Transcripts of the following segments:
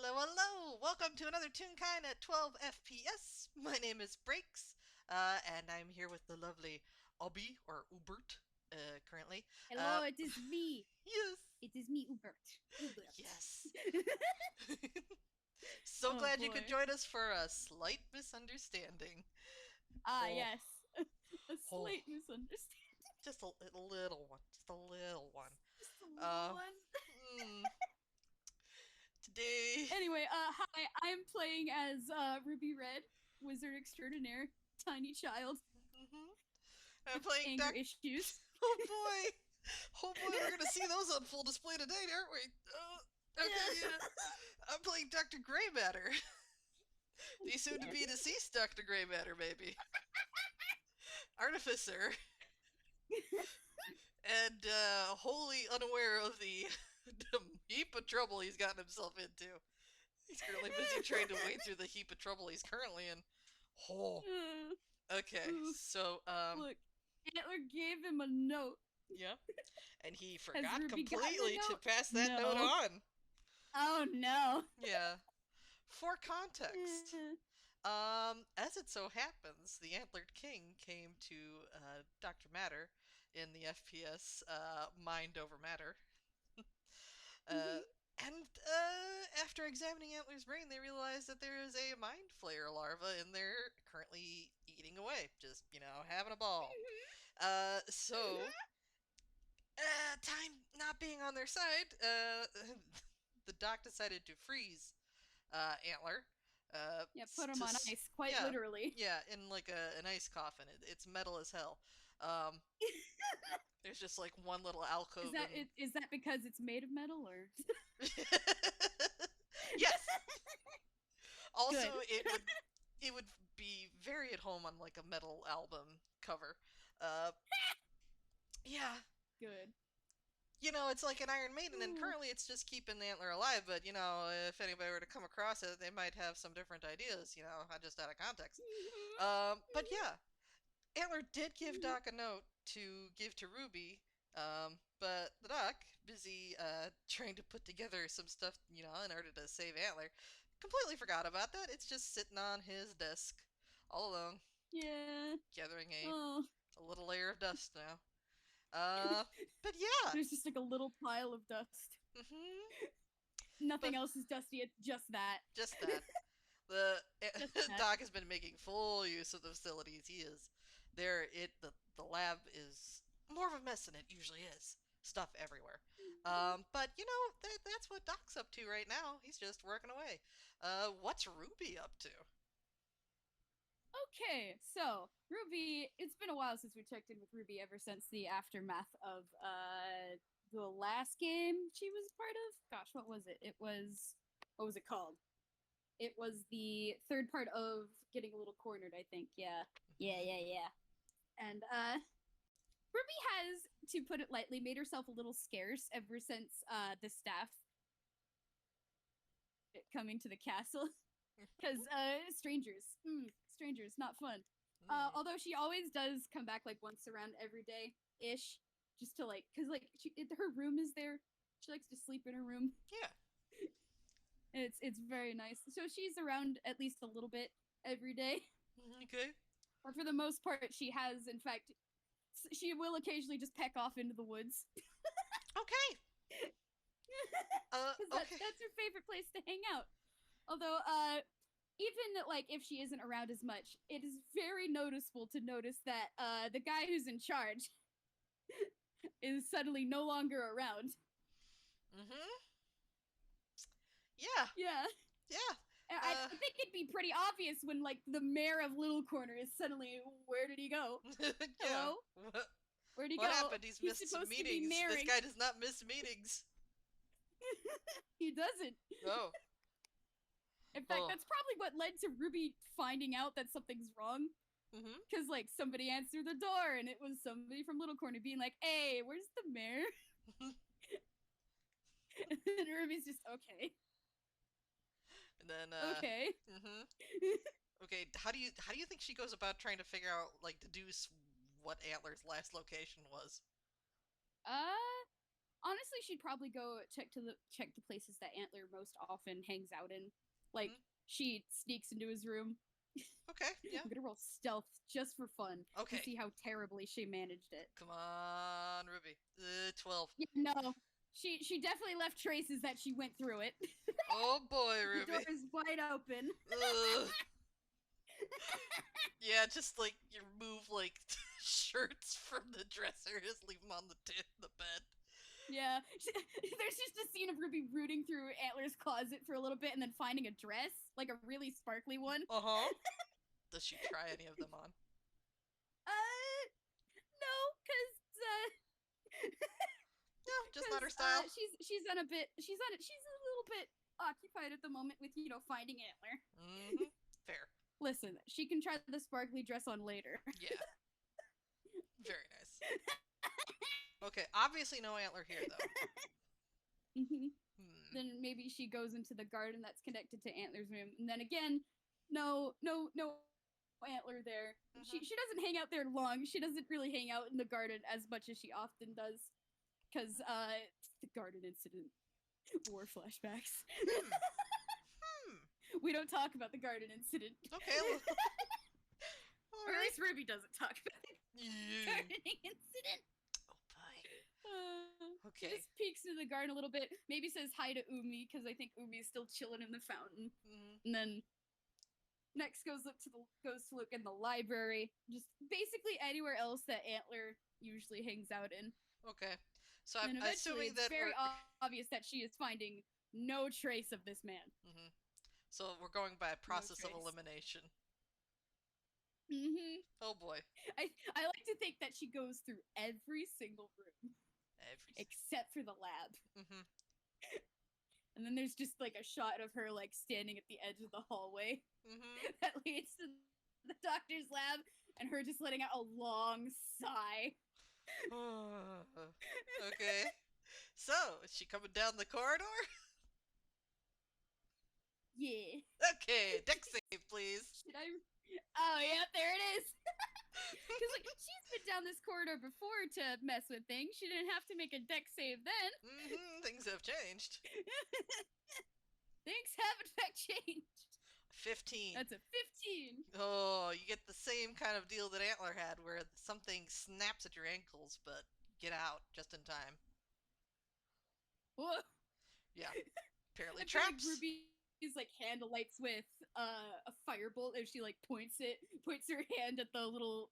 Hello, hello! Welcome to another Toonkind at 12 FPS. My name is Breaks, and I'm here with the lovely Obby, or Ubert, currently. Hello, it is me. Yes! It is me, Ubert. Ubert. Yes! So Oh glad you could boy. join us for a slight misunderstanding. Ah, Oh, yes. A oh, slight misunderstanding. just a little one, just a little one. Just a little Uh, one. mm, today, Anyway, hi. I'm playing as Ruby Red, wizard extraordinaire, tiny child hmm I'm with playing anger Duck. issues. Oh boy! Oh boy, we're gonna see those on full display tonight, aren't we? Okay, Yeah. yeah. I'm playing Dr. Grey Matter. The soon to be deceased Dr. Grey Matter, maybe. Artificer. And wholly unaware of the heap of trouble he's gotten himself into. He's currently busy trying to wade through the heap of trouble he's currently in. Oh. Okay, Ooh, so, look, Antler gave him a note. yeah. And he Has forgot Ruby gotten the completely to note? pass that note No. on. Oh no. Yeah. For context, as it so happens, the Antlered King came to Dr. Matter in the FPS Mind Over Matter. Uh, Mhm. and after examining Antler's brain, they realized that there is a Mind Flayer larva in there currently eating away, just, having a ball. So, time not being on their side, the doc decided to freeze Antler. Yeah, put him on ice, quite Yeah, literally. yeah, in like an ice coffin. It's metal as hell. Um, there's just like one little Is alcove that and it? Is that because it's made of metal, or yes. Also, good? it would be very at home on like a metal album cover. Uh, yeah, Good. it's like an Iron Maiden, and Ooh. currently it's just keeping the antler alive. But if anybody were to come across it, they might have some different ideas. Just out of context. But yeah, Antler did give Doc a note to give to Ruby, but the Doc, busy trying to put together some stuff, in order to save Antler, completely forgot about that. It's just sitting on his desk, all alone, Yeah. gathering Oh, a little layer of dust now. Uh, but yeah, there's just like a little pile of dust. hmm Nothing but else is dusty. It's just that. just that. The Just that. Doc has been making full use of the facilities. He is there. The lab is more of a mess than it usually is. Stuff everywhere. But that's what Doc's up to right now. He's just working away. What's Ruby up to? Okay, so Ruby. It's been a while since we checked in with Ruby. Ever since the aftermath of the last game she was part of. Gosh, what was it? What was it called? It was the third part of getting a little cornered, I think. Yeah. Yeah, Hmm. yeah, yeah. And Ruby has, to put it lightly, made herself a little scarce ever since the staff coming to the castle. Because strangers, not fun. Hmm. Although she always does come back like once around every day ish, just to like, because like her room is there. She likes to sleep in her room. Yeah. It's very nice. So she's around at least a little bit every day. Okay. But for the most part, she has, in fact, she will occasionally just peck off into the woods Okay. because Okay. that's her favorite place to hang out. Although, even like if she isn't around as much, it is very noticeable to notice that the guy who's in charge is suddenly no longer around. Hmm. Yeah. Yeah, Yeah. I think it'd be pretty obvious when like the mayor of Little Corner is suddenly, where did he go? Yeah. Hello, where'd he What go? happened? He's He's missed some supposed to be meetings. This mayoring. guy does not miss meetings. He doesn't. Oh. In fact, Oh. that's probably what led to Ruby finding out that something's wrong. Mm-hmm. Because like somebody answered the door and it was somebody from Little Corner being like, "Hey, where's the mayor?" And Ruby's just okay, And then okay. mm-hmm. Okay, how do you think she goes about trying to figure out, like, deduce what Antler's last location was? Uh, honestly, she'd probably go check the places that Antler most often hangs out in. Like Hmm. she sneaks into his room. Okay, yeah. I'm gonna roll stealth just for fun to Okay. see how terribly she managed it. Come on, Ruby. 12. Yeah, no, she definitely left traces that she went through it. Oh boy, The door Ruby. is wide open. Ugh. Yeah, just like you remove like shirts from the dresser, just leave them on the bed. Yeah, there's just a scene of Ruby rooting through Antler's closet for a little bit and then finding a dress, like a really sparkly one. Uh huh. Does she try any of them on? No, because No, just not because her style. she's a little bit occupied at the moment with finding Antler. Mm-hmm. Fair. Listen, she can try the sparkly dress on later. Yeah. Very nice. Okay, obviously no antler here though. Hmm. Then maybe she goes into the garden that's connected to Antler's room, and then again, no Antler there. Mm-hmm. She doesn't hang out there long. She doesn't really hang out in the garden as much as she often does, because the garden incident, war flashbacks. Hmm. Hmm. We don't talk about the garden incident. Okay. All Or at right. least Ruby doesn't talk about the Yeah. gardening incident. Oh boy. She Okay. just peeks into the garden a little bit. Maybe says hi to Umi because I think Umi's still chilling in the fountain. Mm-hmm. And then next goes to look in the library. Just basically anywhere else that Antler usually hangs out in. Okay. So And I'm then eventually, assuming it's that very we're. obvious that she is finding no trace of this man. Mm-hmm. So we're going by a No process of trace. elimination. Mm-hmm. Oh boy. I like to think that she goes through every single room Every. except for the lab. Mm-hmm. And then there's just like a shot of her like standing at the edge of the hallway Mm-hmm. that leads to the doctor's lab, and her just letting out a long sigh. Okay. So, is she coming down the corridor? Yeah. Okay, deck save, please. Should I? Oh yeah, there it is. Because like she's been down this corridor before to mess with things. She didn't have to make a deck save then. Mm-hmm. Things have changed. Things have in fact changed. 15. That's a 15. Oh, you get the same kind of deal that Antler had, where something snaps at your ankles, but get out just in time. Whoa. Yeah. Apparently I feel like traps. Ruby's like hand lights with a firebolt, and she like points her hand at the little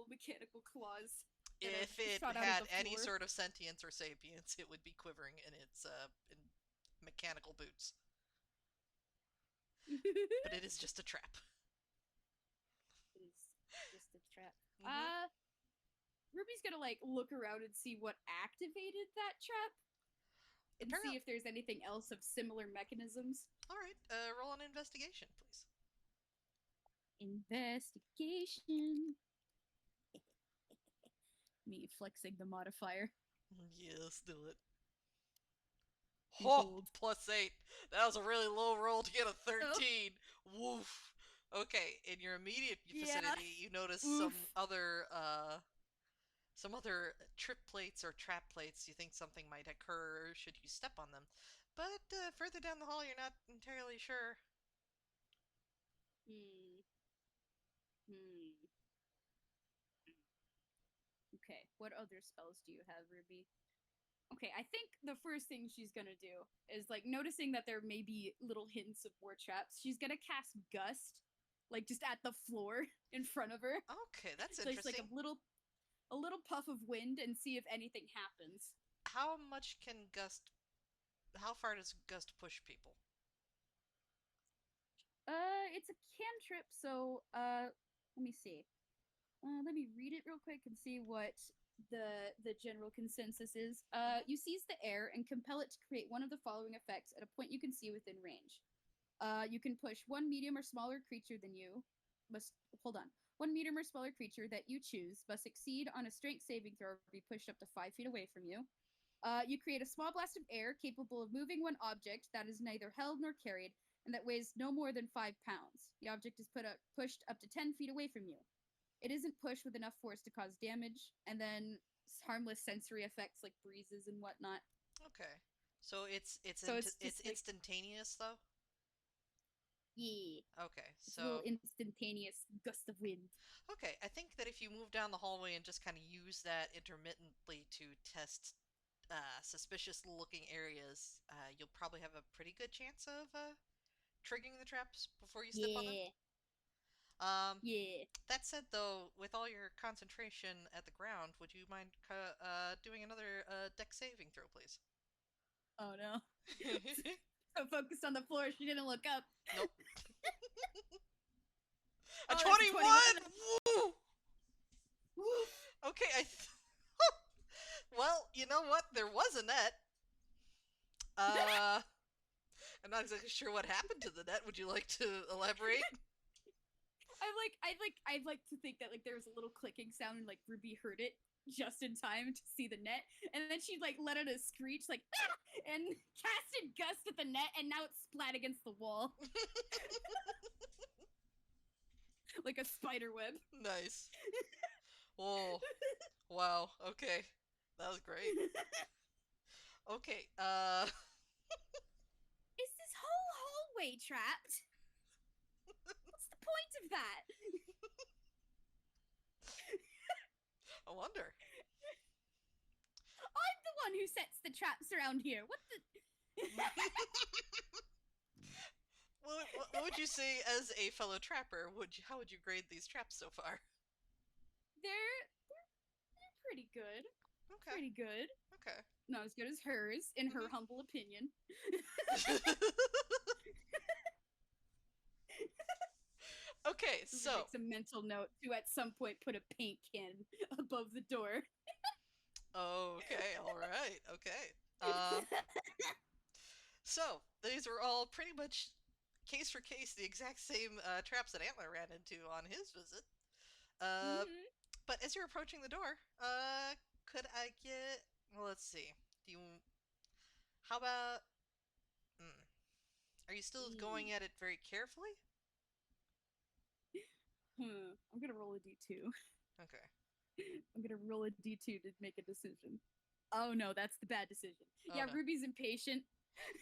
mechanical claws. If it shot out of had the any floor. sort of sentience or sapience, it would be quivering in its in mechanical boots. But it is just a trap. It is just a trap. Mm-hmm. Ruby's gonna like look around and see what activated that trap, and see if there's anything else of similar mechanisms. All right, roll an investigation, please. Investigation. Me flexing the modifier. Yes, do it. Oh, +8. That was a really low roll to get a 13. Oh. Woof. Okay, in your immediate vicinity, you notice some other trip plates or trap plates. You think something might occur should you step on them, but further down the hall, you're not entirely sure. Okay, what other spells do you have, Ruby? Okay, I think the first thing she's gonna do is like noticing that there may be little hints of war traps. She's gonna cast Gust, like just at the floor in front of her. Okay, that's So it's interesting. like a little puff of wind and see if anything happens. How much can Gust? How far does Gust push people? It's a cantrip, so let me see. Let me read it real quick and see what the general consensus is. You seize the air and compel it to create one of the following effects at a point you can see within range. You can push one medium or smaller creature than you. Hold on. One medium or smaller creature that you choose must succeed on a strength saving throw or be pushed up to 5 feet away from you. You create a small blast of air capable of moving one object that is neither held nor carried and that weighs no more than 5 pounds. The object is pushed up to 10 feet away from you. It isn't pushed with enough force to cause damage, and then harmless sensory effects like breezes and whatnot. Okay. So So it's it's just like, instantaneous though. yeah, Okay. it's a little So instantaneous gust of wind. okay, I think that if you move down the hallway and just kind of use that intermittently to test suspicious looking areas, you'll probably have a pretty good chance of triggering the traps before you step on them. Yeah, Um, yeah. that said, though, with all your concentration at the ground, would you mind doing another deck saving throw, please? Oh no. So focused on the floor, she didn't look up. Nope. A Oh, that's a 21! 21. Woo! Woof. Okay, well, you know what? There was a net. Uh, I'm not exactly sure what happened to the net. Would you like to elaborate? I'd like to think that like there was a little clicking sound and like Ruby heard it just in time to see the net, and then she like let out a screech like ah! And casted gust at the net, and now it's splat against the wall like a spider web. Nice. Oh, wow. Okay. That was great. Okay, Is this whole hallway trapped? What's the point of that? I wonder. I'm the one who sets the traps around here. What the? What would you say as a fellow trapper? How would you grade these traps so far? They're pretty good. Okay, Pretty good. okay. Not as good as hers, in her Mhm. humble opinion. Okay, Ruby so makes a mental note to at some point put a paint can above the door. okay, all right, okay. Um, so these are all pretty much case for case the exact same traps that Antler ran into on his visit. Uh, Mm-hmm. but as you're approaching the door, could I get? Well, let's see. Do you? How about? Hmm, are you still going at it very carefully? I'm gonna roll a d2. Okay. I'm gonna roll a d2 to make a decision. Oh no, that's the bad decision. Oh Yeah, no. Ruby's impatient.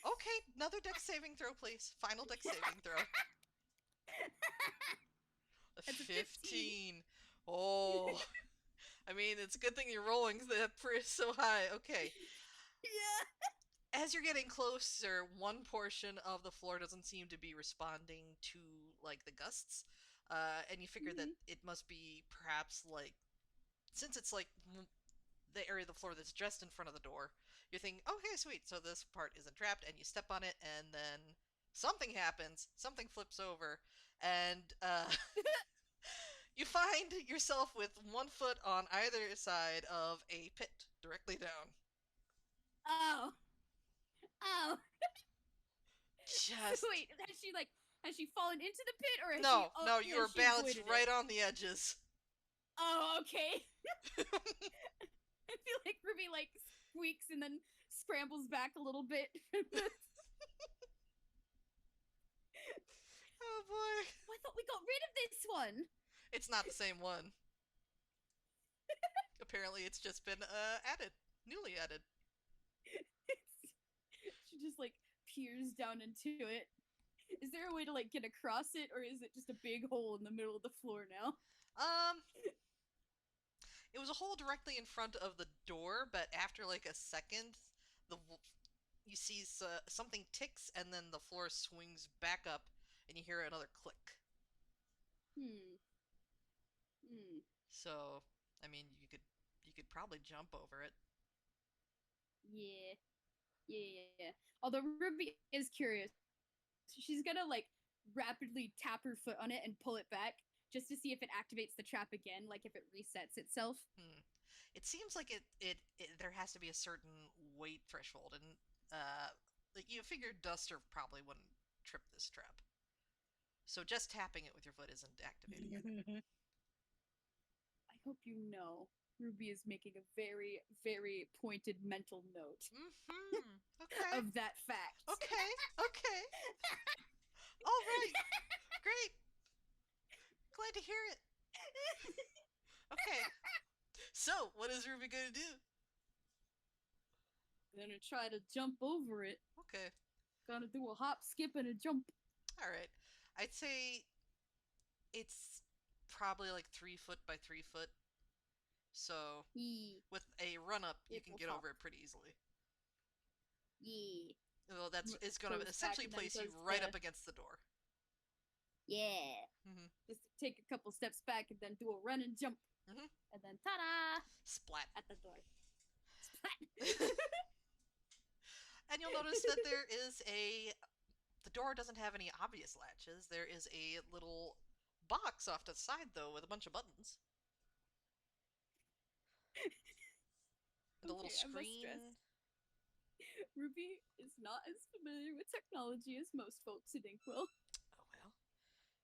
Okay, another deck saving throw, please. Final deck saving throw. A That's a 15. 15. Oh, I mean, it's a good thing you're rolling that so high. Okay. Yeah. As you're getting closer, one portion of the floor doesn't seem to be responding to like the gusts, and you figure that Mm-hmm. it must be perhaps like since it's like the area of the floor that's just in front of the door. You're thinking, okay, sweet, so this part isn't trapped, and you step on it, and then something happens, something flips over, and you find yourself with one foot on either side of a pit directly down. Oh. Oh. So Just wait, has she fallen into the pit or has she no, no, you are has she balanced avoided right it? on the edges. Oh, okay. I feel like Ruby like squeaks and then scrambles back a little bit. Oh boy, Oh, I thought we got rid of this one. it's not the same one. Apparently, it's just been added, newly added. She just like peers down into it. Is there a way to like get across it, or is it just a big hole in the middle of the floor now? Um, it was a hole directly in front of the door, but after like a second, the you see something ticks, and then the floor swings back up, and you hear another click. Hmm. Hmm. So, I mean, you could probably jump over it. Yeah. Yeah. Although Ruby is curious, she's gonna like rapidly tap her foot on it and pull it back just to see if it activates the trap again, like if it resets itself. Hmm. It seems like it there has to be a certain weight threshold, and like you figure Duster probably wouldn't trip this trap. So just tapping it with your foot isn't activating it. I hope you know Ruby is making a very, very pointed mental note Mm-hmm. Okay. of that fact. Okay. Okay. All right. Great. Glad to hear it. Okay. So, what is Ruby going to do? Gonna try to jump over it. Okay. Gonna do a hop, skip, and a jump. All right. I'd say it's probably like 3 foot by 3 foot. So, Yee. with a run up, you It can will get hop. over it pretty easily. Yee. Well, that's it's going to Goes back essentially and then place you does right the up against the door. yeah. Mm-hmm. Just take a couple steps back and then do a run and jump. Mm-hmm. And then ta-da! Splat. At the door. Splat! And you'll notice that there is the door doesn't have any obvious latches. There is a little box off to the side, though, with a bunch of buttons. And a little Okay, I must stress. screen. Ruby is not as familiar with technology as most folks in Inkwell. Oh, well.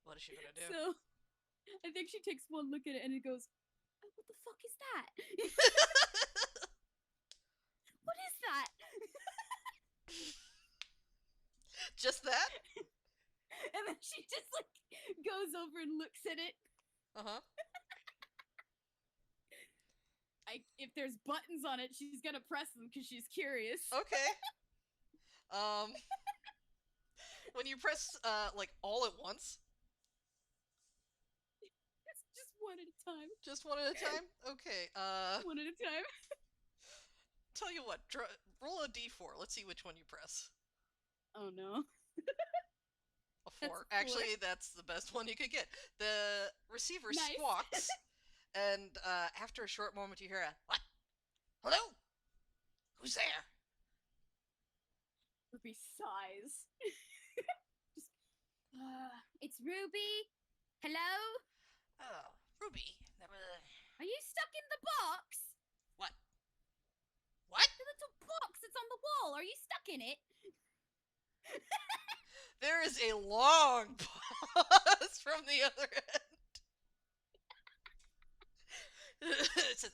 What is she going to do? So, I think she takes one look at it and it goes, oh, what the fuck is that? What is that? Just that? And then she just like goes over and looks at it. Uh-huh. If there's buttons on it, she's gonna press them because she's curious. Okay. When you press, like, all at once? It's just one at a time. Just one at a time? Okay, One at a time. tell you what, roll a d4. Let's see which one you press. Oh no. A 4. That's a 4. Actually, that's the best one you could get. The receiver Nice. squawks, and after a short moment you hear a, what? Hello? Who's there? Ruby sighs. Just, it's Ruby. Hello? Oh, Ruby. Are you stuck in the box? What? What? The little box that's on the wall. Are you stuck in it? There is a long pause from the other end. It says,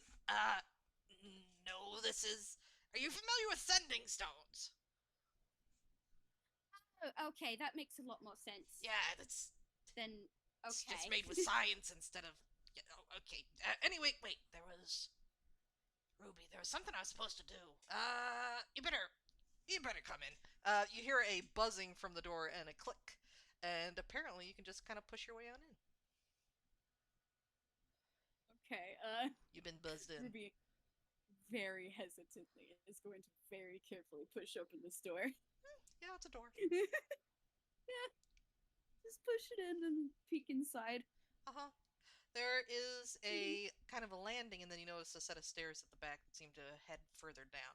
no, this is... Are you familiar with sending stones? Oh, okay, that makes a lot more sense. Yeah, that's... Then, It's okay. just made with science instead of... okay. Anyway, wait, there was... Ruby, there was something I was supposed to do. You better come in. You hear a buzzing from the door and a click. And apparently you can just kind of push your way on in. Okay, You've been buzzed in. Ruby very hesitantly is going to very carefully push open this door. Yeah, it's a door. Yeah. Just push it in and peek inside. Uh-huh. There is a kind of a landing, and then you notice a set of stairs at the back that seem to head further down.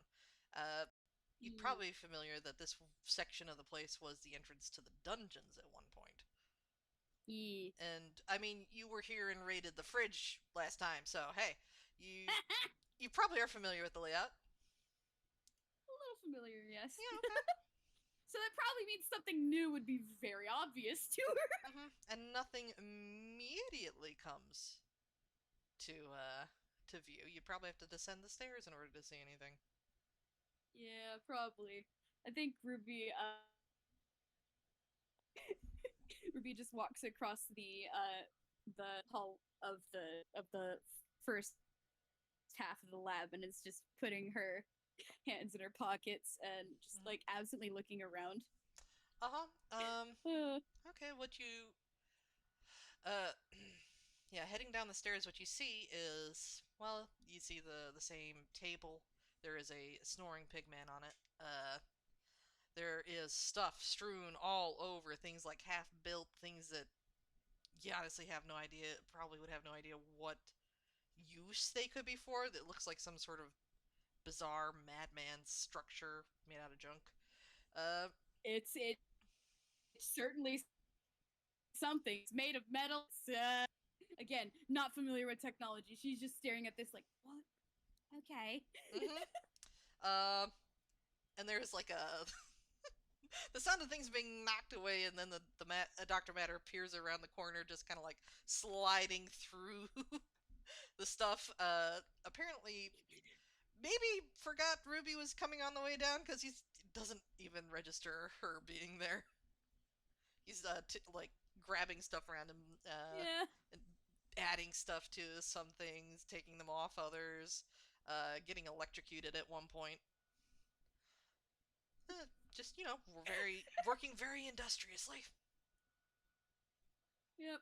You'd probably be familiar that this section of the place was the entrance to the dungeons at one point. Yeah. And, I mean, you were here and raided the fridge last time, so, hey, you probably are familiar with the layout. A little familiar, yes. Yeah, okay. So that probably means something new would be very obvious to her. And nothing immediately comes to view. You'd probably have to descend the stairs in order to see anything. Yeah, probably. I think Ruby, Ruby just walks across the hall of the first half of the lab and is just putting her hands in her pockets and just like absently looking around. Okay, what you yeah, heading down the stairs, what you see is, well, you see the same table. There is a snoring pigman on it. There is stuff strewn all over, things like half-built, things that you honestly have no idea, probably would have no idea what use they could be for. That looks like some sort of bizarre madman structure made out of junk. It's certainly something. It's made of metal. Again, not familiar with technology. She's just staring at this like, what? Okay. And there's like a the sound of things being knocked away, and then the Dr. Matter appears around the corner, just kind of like sliding through the stuff. Apparently, maybe forgot Ruby was coming on the way down because he doesn't even register her being there. He's like grabbing stuff around him, Yeah. and adding stuff to some things, taking them off others, getting electrocuted at one point. Just, we're working very industriously. Yep.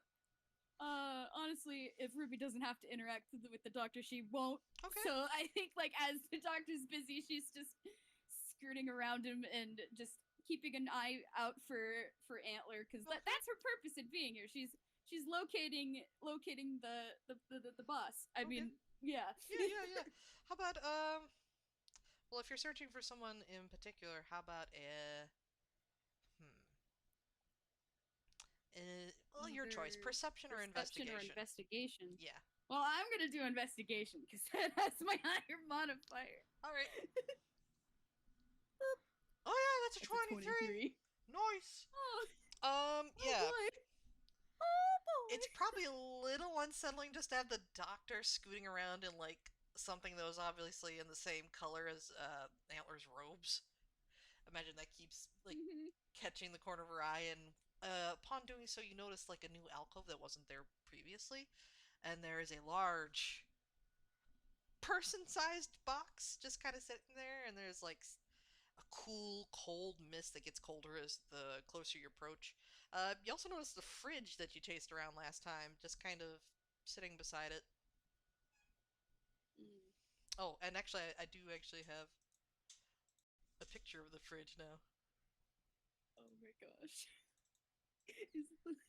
Honestly, if Ruby doesn't have to interact with the doctor, she won't. Okay. So I think, like, as the doctor's busy, she's just skirting around him and just keeping an eye out for Antler, because that's her purpose in being here. She's locating the boss. I mean, yeah. Yeah. How about well, if you're searching for someone in particular, how about hmm, well, your choice, perception or Perception or investigation? investigation. Yeah. Well, I'm gonna do investigation because that's my higher modifier. All right. Oh yeah, that's a That's 23. Nice. Oh Yeah. boy. Oh boy. It's probably a little unsettling just to have the doctor scooting around in like something that was obviously in the same color as Antler's robes. Imagine that keeps like catching the corner of her eye, and upon doing so, you notice like a new alcove that wasn't there previously, and there is a large person-sized box just kind of sitting there, and there's like a cool, cold mist that gets colder as the closer you approach. You also notice the fridge that you chased around last time, just kind of sitting beside it. Mm. Oh, and actually, I do actually have a picture of the fridge now. Oh my gosh.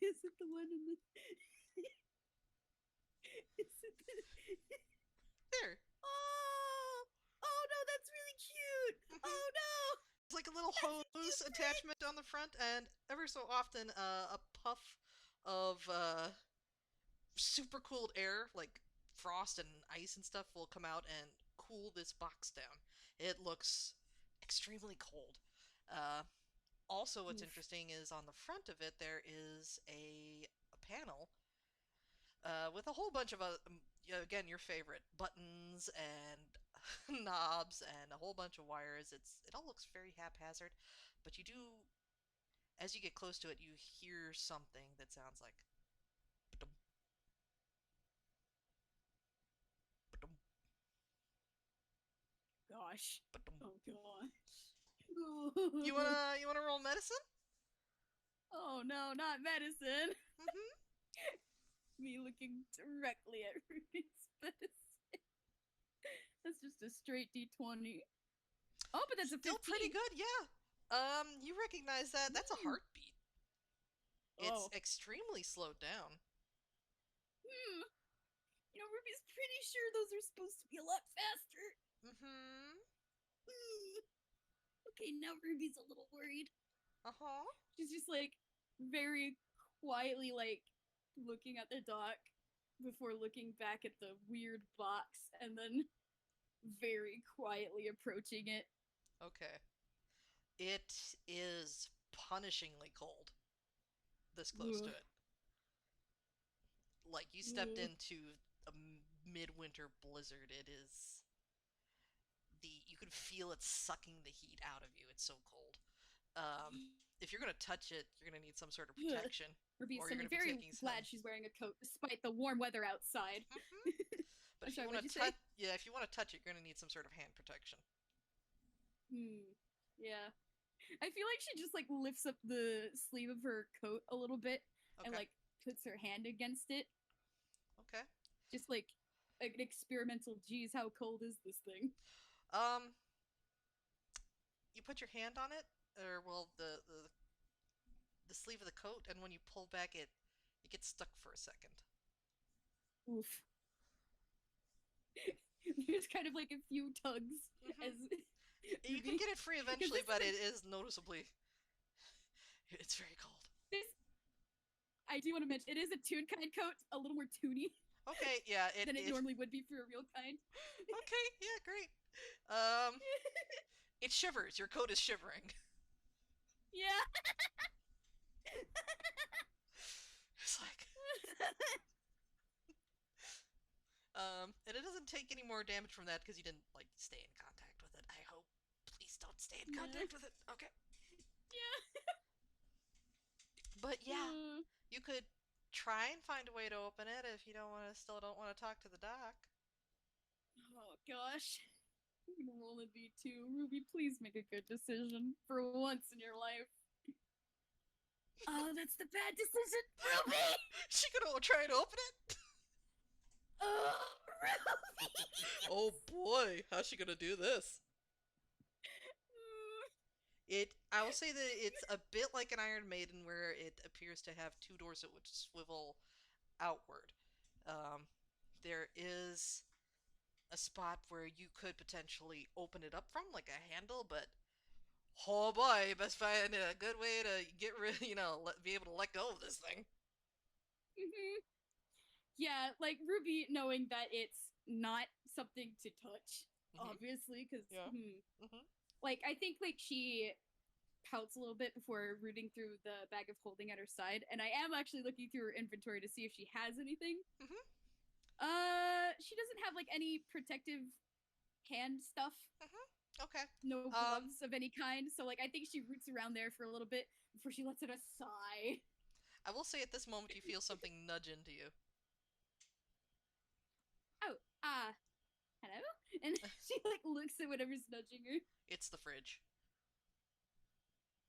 Is it the one in the is it the There. Oh no, that's really cute. Oh no. It's like a little hose attachment on the front, and ever so often, a puff of super cooled air, like frost and ice and stuff, will come out and cool this box down. It looks extremely cold. Uh, Also, what's Oof. interesting is on the front of it there is a panel with a whole bunch of again, your favorite buttons and knobs and a whole bunch of wires. It all looks very haphazard, but you do, as you get close to it, you hear something that sounds like ba-dum, ba-dum, Gosh. ba-dum. Oh gosh. You wanna roll medicine? Oh no, not medicine. Mm-hmm. Me looking directly at Ruby's medicine. That's just a straight D20. Oh, but that's a 15. Still pretty good, yeah. You recognize that? That's a heartbeat. It's Oh. extremely slowed down. Hmm. Ruby's pretty sure those are supposed to be a lot faster. Mm-hmm. Okay, now Ruby's a little worried. Uh-huh. She's just like very quietly like looking at the dock before looking back at the weird box and then very quietly approaching it. Okay. It is punishingly cold this close to Ugh. it. Like you stepped Ugh. into a midwinter blizzard. It is you can feel it sucking the heat out of you. It's so cold. If you're gonna touch it, you're gonna need some sort of Ugh. protection, Ruby's or you're suddenly gonna be very taking some. glad she's wearing a coat despite the warm weather outside. But I'm if you sorry, want what'd to you say? touch, yeah, if you want to touch it, you're gonna need some sort of hand protection. Yeah. I feel like she just like lifts up the sleeve of her coat a little bit Okay. and like puts her hand against it. Okay. Just like an experimental, geez, how cold is this thing? Um, you put your hand on it, or well, the sleeve of the coat, and when you pull back, it gets stuck for a second. Oof. There's kind of like a few tugs as You can get it free eventually, but it is noticeably. It's very cold. I do want to mention it is a Toonkind coat, a little more toony. Okay, yeah, than it normally would be for a real kind. Okay, yeah, great. It shivers. Your coat is shivering. Yeah. It's like. And it doesn't take any more damage from that because you didn't like stay in contact with it. I hope. Please don't stay in contact with it. Okay. Yeah. But yeah, you could try and find a way to open it if you still don't want to talk to the doc. Oh gosh. I'm gonna roll a d2. Ruby, please make a good decision for once in your life. Oh, that's the bad decision, Ruby. She gonna try and open it? Oh, Ruby. Oh boy, how's she gonna do this? I will say that it's a bit like an Iron Maiden, where it appears to have two doors that would swivel outward. Um, there is a spot where you could potentially open it up from, like a handle, but oh boy, you best find a good way to get rid, be able to let go of this thing. Mm-hmm. Yeah, like Ruby knowing that it's not something to touch, Hmm. obviously, because Yeah. Hmm. like I think like she pouts a little bit before rooting through the bag of holding at her side, and I am actually looking through her inventory to see if she has anything. Hmm. She doesn't have like any protective hand stuff, Hmm. Okay. no Um, gloves of any kind. So like I think she roots around there for a little bit before she lets out a sigh. I will say at this moment you feel something nudge into you. Oh, hello? And she like looks at whatever's nudging her. It's the fridge.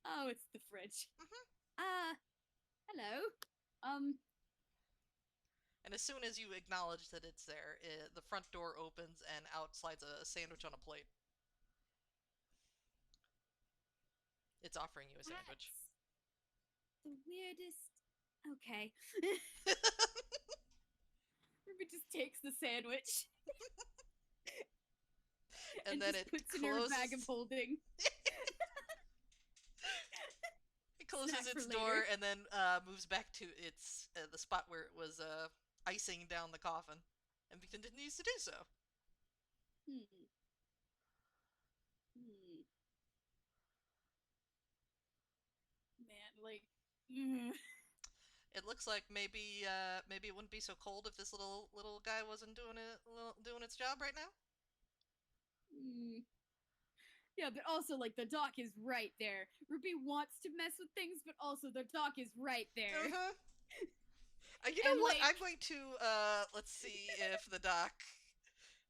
Oh, it's the fridge. Hmm. Hello. Um, And as soon as you acknowledge that it's there, the front door opens and out slides a sandwich on a plate. It's offering you a sandwich. that's the weirdest. Okay. Ruby just takes the sandwich And and then just it puts it in her closes. bag of holding. It closes Snack for its door later. and then moves back to its the spot where it was icing down the coffin, and continues to do so. Hmm. Hmm. Man, like. Mm. It looks like maybe it wouldn't be so cold if this little guy wasn't doing its job right now. Mm. Yeah, but also like the dock is right there. Ruby wants to mess with things, but also the dock is right there. Uh-huh. You And know what? like I'm going to let's see if the doc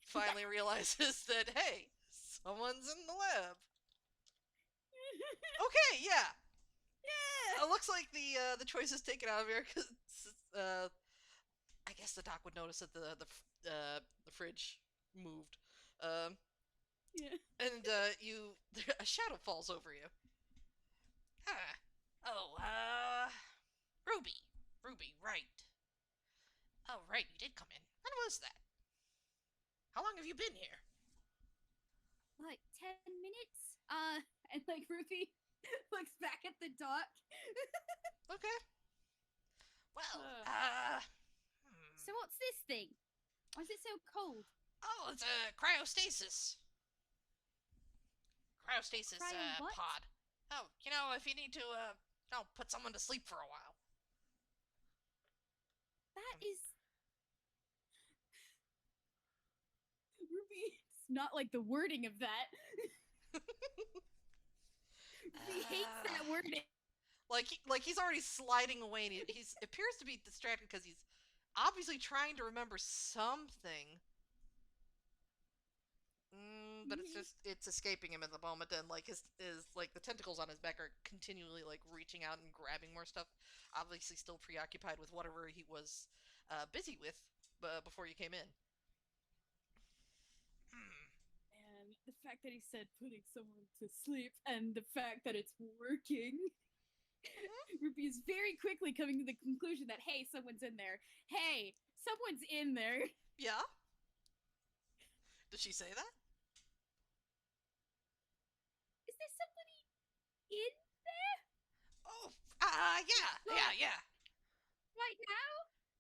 finally realizes that hey, someone's in the lab. Okay, yeah. yeah. It looks like the choice is taken out of here because I guess the doc would notice that the fridge moved. Um, Yeah. and you a shadow falls over you. Ah. Oh, Ruby. Ruby, right. Oh, right, you did come in. When was that? How long have you been here? Like 10 minutes. And like Ruby looks back at the dock. Okay. Well, Uh, hmm. so what's this thing? Why is it so cold? Oh, it's a cryostasis. Cryostasis Cryo what? pod. Oh, if you need to put someone to sleep for a while. That is Ruby. It's not like the wording of that. Ruby hates that wording. Like he's already sliding away, and he's appears to be distracted because he's obviously trying to remember something. But it's escaping him at the moment, and like his like the tentacles on his back are continually like reaching out and grabbing more stuff. Obviously, still preoccupied with whatever he was busy with before you came in. Hmm. And the fact that he said putting someone to sleep and the fact that it's working. Ruby is very quickly coming to the conclusion that, hey, someone's in there. Hey, someone's in there. Yeah. Did she say that? Is there somebody in there? Oh. Yeah. Like, Yeah. Yeah. right now?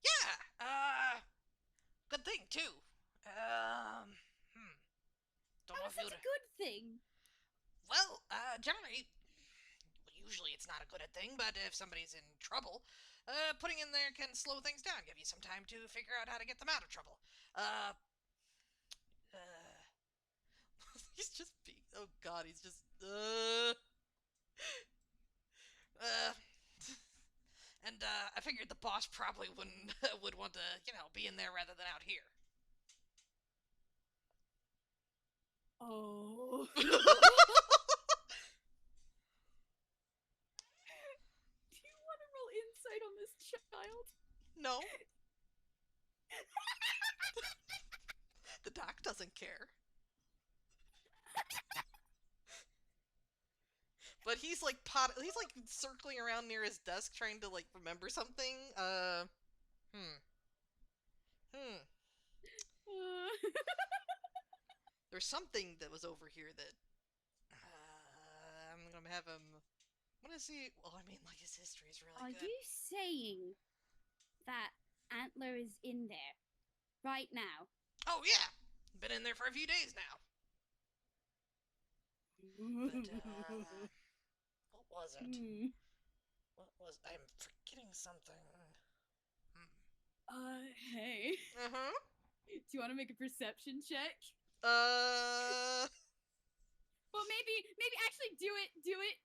Yeah. Good thing too. Hmm. Don't How know is if that you'd. a good thing? Well, generally, usually it's not a good thing, but if somebody's in trouble, putting in there can slow things down, give you some time to figure out how to get them out of trouble. Uh, uh, he's just being. Oh God, he's just. uh, and I figured the boss probably wouldn't would want to, be in there rather than out here. Oh. Do you want to roll insight on this child? No. The doc doesn't care. But he's like circling around near his desk trying to like remember something. Hmm. Hmm. There's something that was over here that I'm gonna have him. I'm gonna see. Well, I mean, like his history is really good. Are you saying that Antler is in there right now? Oh yeah, been in there for a few days now. But what was it? What was? I'm forgetting something. Hey. Uh-huh. Do you want to make a perception check? Well, maybe actually do it.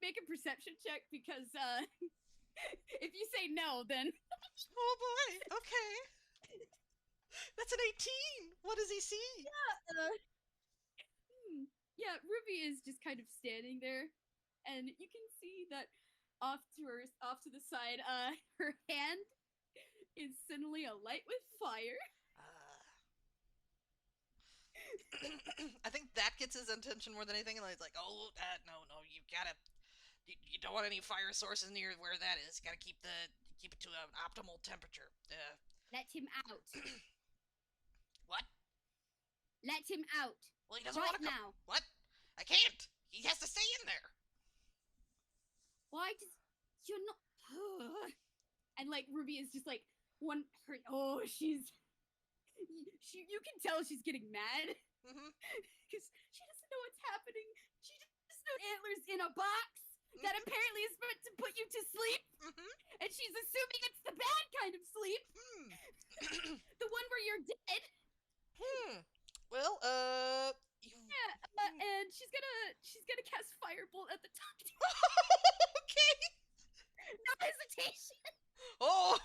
Make a perception check because if you say no, then Oh boy. Okay. That's an 18. What does he see? Yeah, Ruby is just kind of standing there, and you can see that off to the side, her hand is suddenly alight with fire. I think that gets his attention more than anything. And he's like, "Oh, no, you gotta, you don't want any fire sources near where that is. You gotta keep it to an optimal temperature." Let him out. What? Let him out. Well, he doesn't want to come. Now. What? I can't. He has to stay in there. Why does you're not? And like Ruby is just like she's. You can tell she's getting mad because she doesn't know what's happening. She just knows Antler's in a box that apparently is meant to put you to sleep, and she's assuming it's the bad kind of sleep, the one where you're dead. Well, and she's gonna cast Firebolt at the top. Okay. No hesitation. Oh.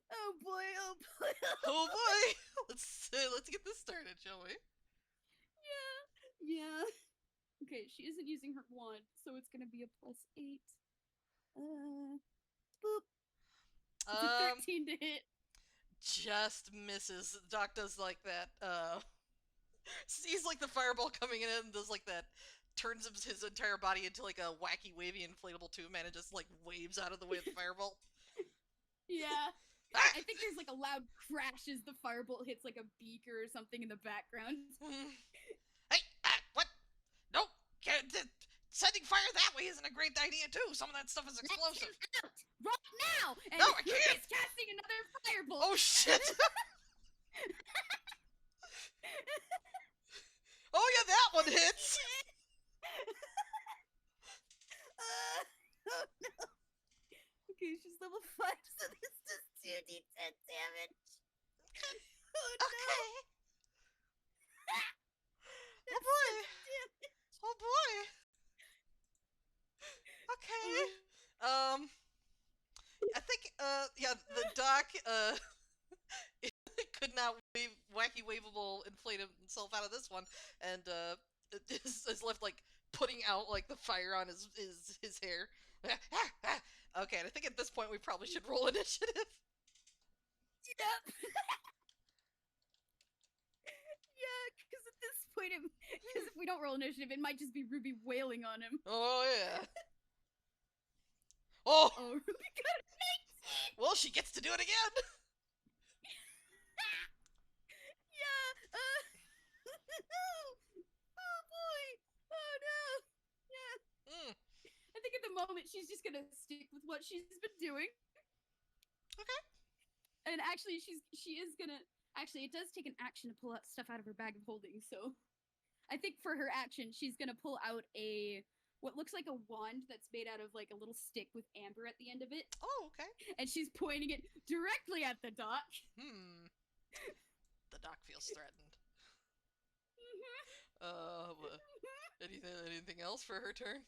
Oh boy! Oh boy! Oh boy! Let's get this started, shall we? Yeah. Okay, she isn't using her wand, so it's gonna be a +8. Boop. It's a 13 to hit. Just misses. Doc does like that. Sees like the fireball coming in and does like that. Turns his entire body into like a wacky, wavy, inflatable tube man and just like waves out of the way of the fireball. Yeah. I think there's like a loud crash as the firebolt hits like a beaker or something in the background. Hey, what? Nope. Sending fire that way isn't a great idea too. Some of that stuff is explosive. Let him out right now! And no, I can't. He's casting another firebolt. Oh shit! Oh yeah, that one hits. Oh no. Okay, she's level 5, so this does 2d10 damage. Oh no. Okay. Oh boy. Oh boy. Okay. I think the doc could not wacky waveable inflate himself out of this one, and is left like putting out like the fire on his hair. Okay, and I think at this point we probably should roll initiative. Yep. Yeah, because at this point, because if we don't roll initiative, it might just be Ruby wailing on him. Oh yeah. Oh. Ruby got an 18. Well, she gets to do it again. Yeah. Oh boy. Oh no. Yeah. I think at the moment she's just gonna stick with what she's been doing. Okay. And actually, she is gonna. Actually, it does take an action to pull out stuff out of her bag of holding. So, I think for her action, she's gonna pull out what looks like a wand that's made out of like a little stick with amber at the end of it. Oh, okay. And she's pointing it directly at the doc. The doc feels threatened. Anything else for her turn?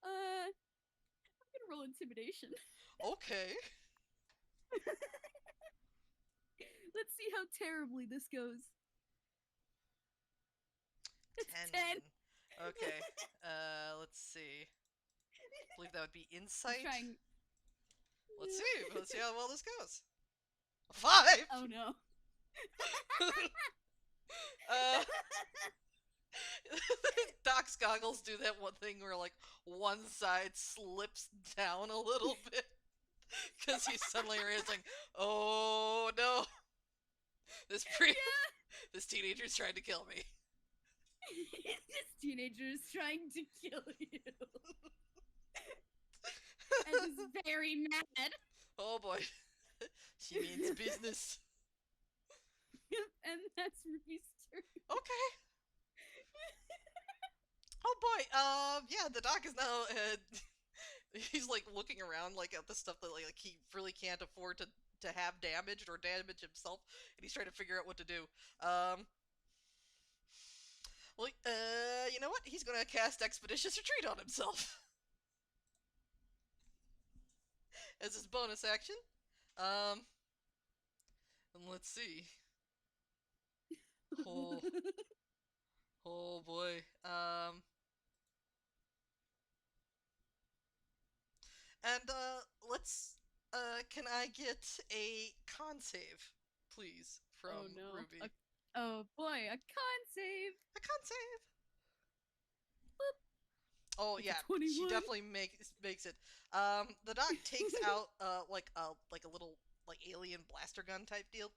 I'm gonna roll intimidation. Okay. Let's see how terribly this goes. It's 10. Okay. Let's see. I believe that would be insight. Trying. Let's see. Let's see how well this goes. 5. Oh no. Doc's goggles do that one thing where like one side slips down a little bit because he's suddenly realizing, oh no, this this teenager's trying to kill me. This teenager is trying to kill you. And is very mad. Oh boy, she means business. And that's Ruby's turn. Okay. Oh boy, yeah, the doc is now, he's like looking around like at the stuff that like he really can't afford to have damaged or damage himself, and he's trying to figure out what to do. Well, you know what? He's gonna cast Expeditious Retreat on himself. As his bonus action. And let's see. Oh, oh boy. And let's can I get a con save, please, from Ruby? Oh boy, a con save. A con save. Boop. Oh It's yeah, she definitely makes it. The doc takes out like a little like alien blaster gun type deal,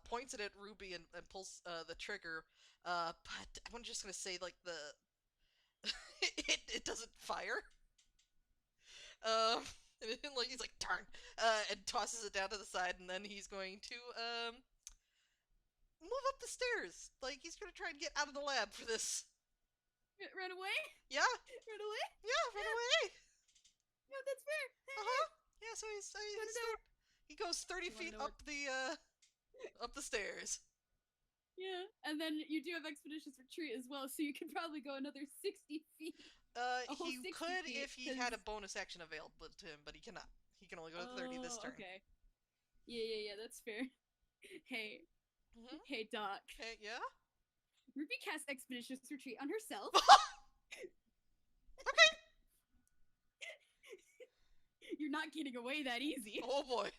points it at Ruby and pulls the trigger. But I'm just gonna say like the it doesn't fire. And like he's like darn, and tosses it down to the side, and then he's going to move up the stairs. Like he's gonna try and get out of the lab for this. Run away? Yeah. Run away? Yeah, run away. No, that's fair. Yeah, so he goes 30 feet up the stairs. Yeah, and then you do have Expeditious Retreat as well, so you could probably go another 60 feet. He could if he had a bonus action available to him, but he cannot. He can only go to 30 this turn. Okay. Yeah, that's fair. Hey. Mm-hmm. Hey, Doc. Hey, yeah? Ruby cast Expeditious Retreat on herself. Okay. You're not getting away that easy. Oh boy.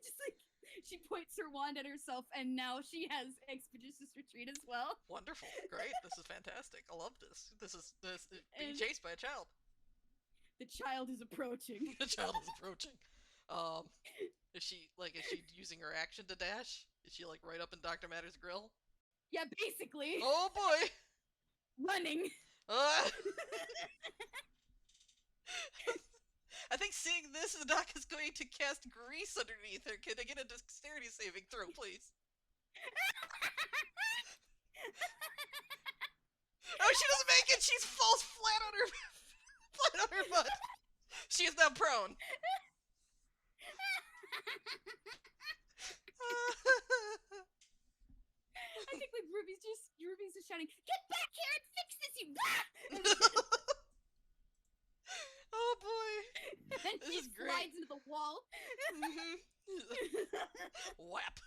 Just like she points her wand at herself, and now she has Expeditious Retreat as well. Wonderful. Great. This is fantastic. I love this. This is being chased by a child. The child is approaching. The child is approaching. Is she using her action to dash? Is she like right up in Dr. Matter's grill? Yeah, basically. Oh boy. Running. I think seeing this, the doc is going to cast grease underneath her. Can I get a dexterity saving throw, please? Oh, she doesn't make it! She falls flat on her butt! She is now prone. I think like Ruby's just shouting, "Get back here and fix this, you!" Oh boy. And this she is great. slides into the wall. Whap.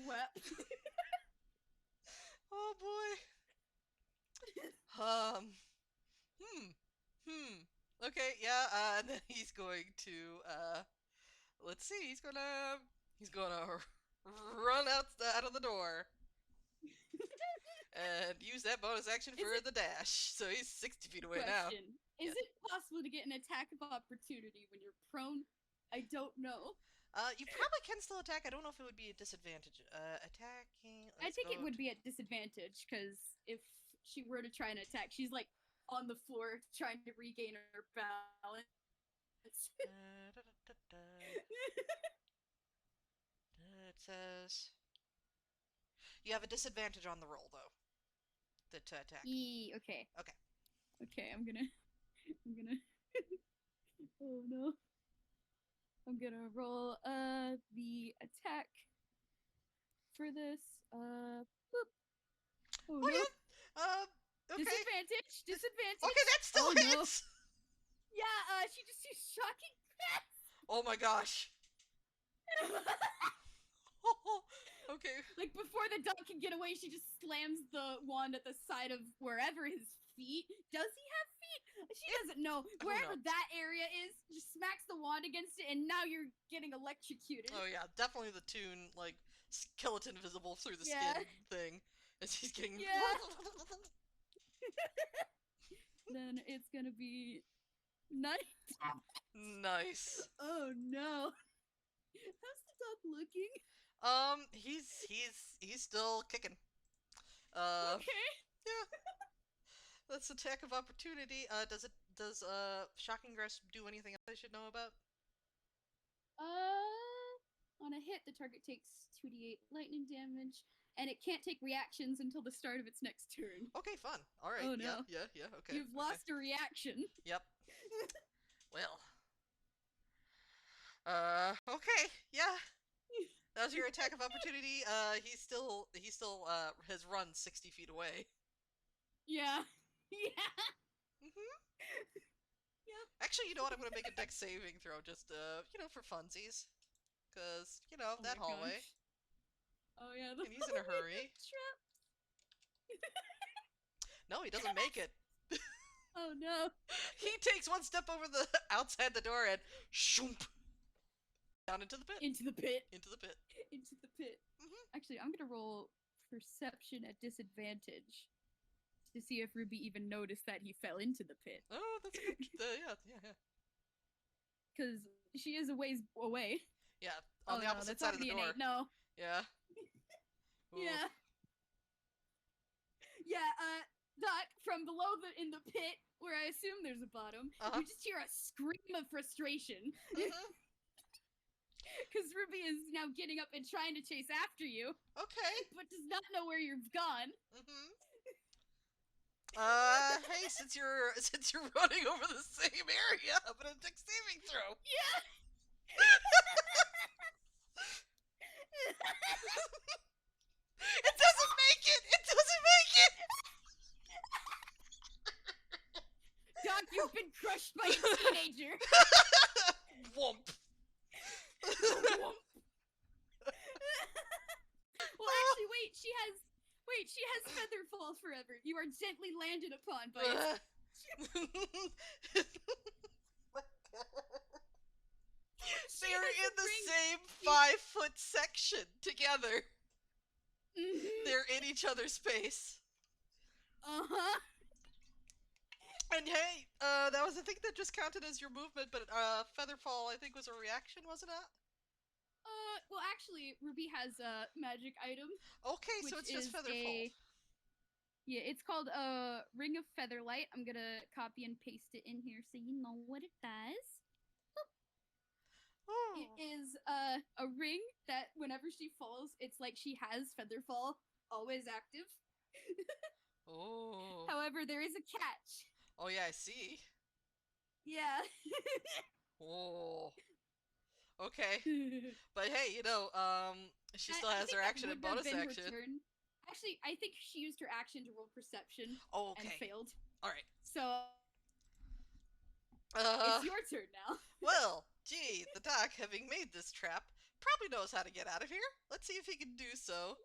Whap. Oh boy. Okay, yeah, and then he's going to let's see, he's gonna run out of the door. And use that bonus action for the dash. So he's 60 feet away now. Is it possible to get an attack of opportunity when you're prone? I don't know. You probably can still attack. I don't know if it would be a disadvantage. Attacking. I think it would be at disadvantage, because if she were to try and attack, she's like on the floor trying to regain her balance. It says you have a disadvantage on the roll, though. To attack. Okay. Okay, I'm gonna. Oh no. I'm gonna roll the attack for this. Boop. Oh no. Yeah. Okay. Disadvantage. Okay, that still hits. she just used shocking Oh my gosh. Okay. Like, before the dog can get away, she just slams the wand at the side of wherever his feet. Does he have feet? She doesn't know. Wherever that area is, just smacks the wand against it, and now you're getting electrocuted. Oh yeah, definitely the Toon, like, skeleton visible through the skin thing. As he's getting... Then it's gonna be... night. Nice. Oh no. How's the dog looking? He's still kicking. Okay. Yeah. That's attack of opportunity. Does Shocking Grasp do anything else I should know about? On a hit, the target takes 2d8 lightning damage, and it can't take reactions until the start of its next turn. Okay, fun. All right. Oh no. Yeah. Okay. You've lost a reaction. Yep. Well. Okay. Yeah. That was your attack of opportunity. He still has run 60 feet away. Yeah. Yeah. Mhm. Yep. Actually, you know what? I'm gonna make a dex saving throw, just for funsies, because that hallway. Gosh. Oh yeah. And he's in a hurry. Trap. No, he doesn't make it. Oh no. He takes one step over the outside the door and shoomp down into the pit. Into the pit. Into the pit. Into the pit. Mm-hmm. Actually, I'm gonna roll perception at disadvantage to see if Ruby even noticed that he fell into the pit. Oh, that's a good. Yeah. Because she is a ways away. Yeah, on the opposite side of the door. No. Yeah. Yeah. Yeah. Doc, from below in the pit, where I assume there's a bottom, you just hear a scream of frustration. Because Ruby is now getting up and trying to chase after you. Okay. But does not know where you've gone. Hey, since you're running over the same area, I'm gonna take saving throw. Yeah. It doesn't make it. It doesn't make it. Doc, you've been crushed by a teenager. Whomp. Well, actually, wait. She has feather fall forever. You are gently landed upon by it. They're in the same 5-foot section together. They're in each other's space. And hey, that was a thing that just counted as your movement, but Featherfall, I think, was a reaction, wasn't it? Well, actually, Ruby has a magic item. Okay, so it's just Featherfall. Yeah, it's called a Ring of Featherlight. I'm gonna copy and paste it in here so you know what it does. Oh. It is a ring that whenever she falls, it's like she has Featherfall always active. Oh. However, there is a catch. Oh yeah, I see. Yeah. Oh. Okay. But hey, she still has her action and bonus action. Actually, I think she used her action to roll perception. Oh, okay. And failed. Alright. So it's your turn now. Well, gee, the doc, having made this trap, probably knows how to get out of here. Let's see if he can do so.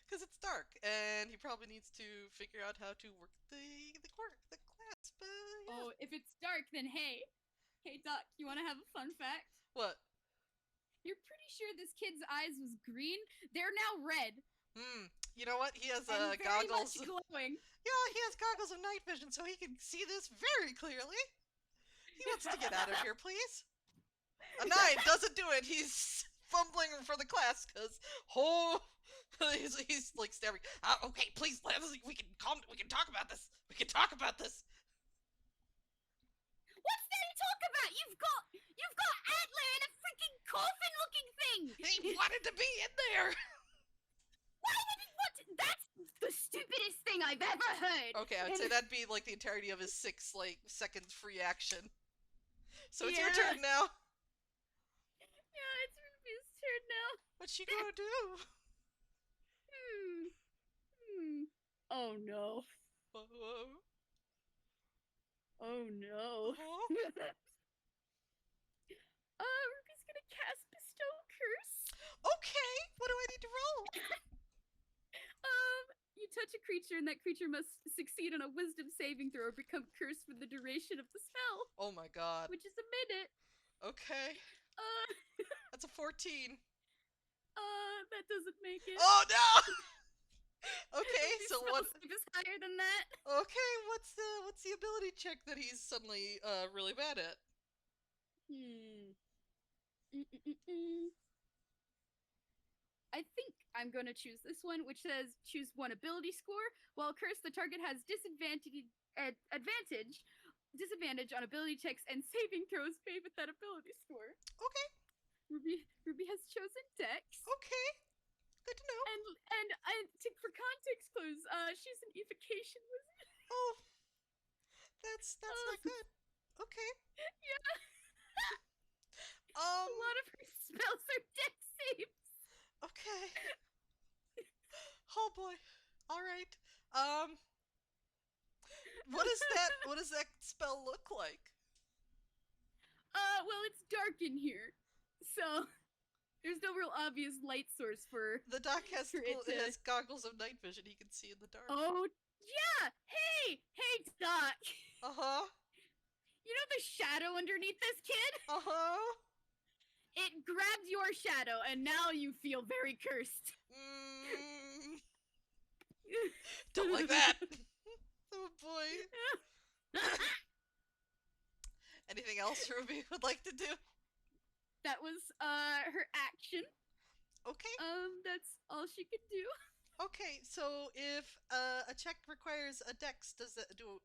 Because it's dark, and he probably needs to figure out how to work the clasp. Yeah. Oh, if it's dark, then hey, Doc, you want to have a fun fact? What? You're pretty sure this kid's eyes was green. They're now red. You know what? He has and goggles. Very much glowing. Yeah, he has goggles of night vision, so he can see this very clearly. He wants to get out of here, please. A 9 doesn't do it. He's fumbling for the class because he's like stabbing. Okay, please, we can talk about this. We can talk about this. What's there to talk about? You've got Antler in a freaking coffin-looking thing. He wanted to be in there. Why would he want to? That's the stupidest thing I've ever heard. Okay, I'd say that'd be like the entirety of his 6 seconds free action. So it's your turn now. Yeah, it's Ruby's turn now. What's she gonna do? Oh no. Oh no. Huh? Ruby's gonna cast Bestow Curse. Okay, what do I need to roll? You touch a creature and that creature must succeed on a wisdom saving throw or become cursed for the duration of the spell, Oh my god. which is a minute. Okay, Uh, that's a 14. that doesn't make it. Oh no! Okay, Ruby's so spell what? save is higher than that. Okay, what's the ability check that he's suddenly really bad at? Hmm. Mm-mm-mm-mm. I think I'm going to choose this one, which says choose one ability score. While cursed, the target has disadvantage on ability checks and saving throws made with that ability score. Okay, Ruby has chosen Dex. okay, good to know. And for context clues, she's an evocation wizard. Oh, that's not good. Okay. Yeah, Um. a lot of her spells are Dex saves. Okay. Oh boy. All right. Um. What does that spell look like? Well, it's dark in here, so there's no real obvious light source for The doc has for it to. has goggles of night vision. He can see in the dark. Oh yeah! Hey, Doc. Uh huh. You know the shadow underneath this kid? Uh huh. It grabbed your shadow, and now you feel very cursed. Mm, don't like that. Oh boy. Anything else Ruby would like to do? That was her action. Okay. That's all she could do. Okay. So if a check requires a dex, does it do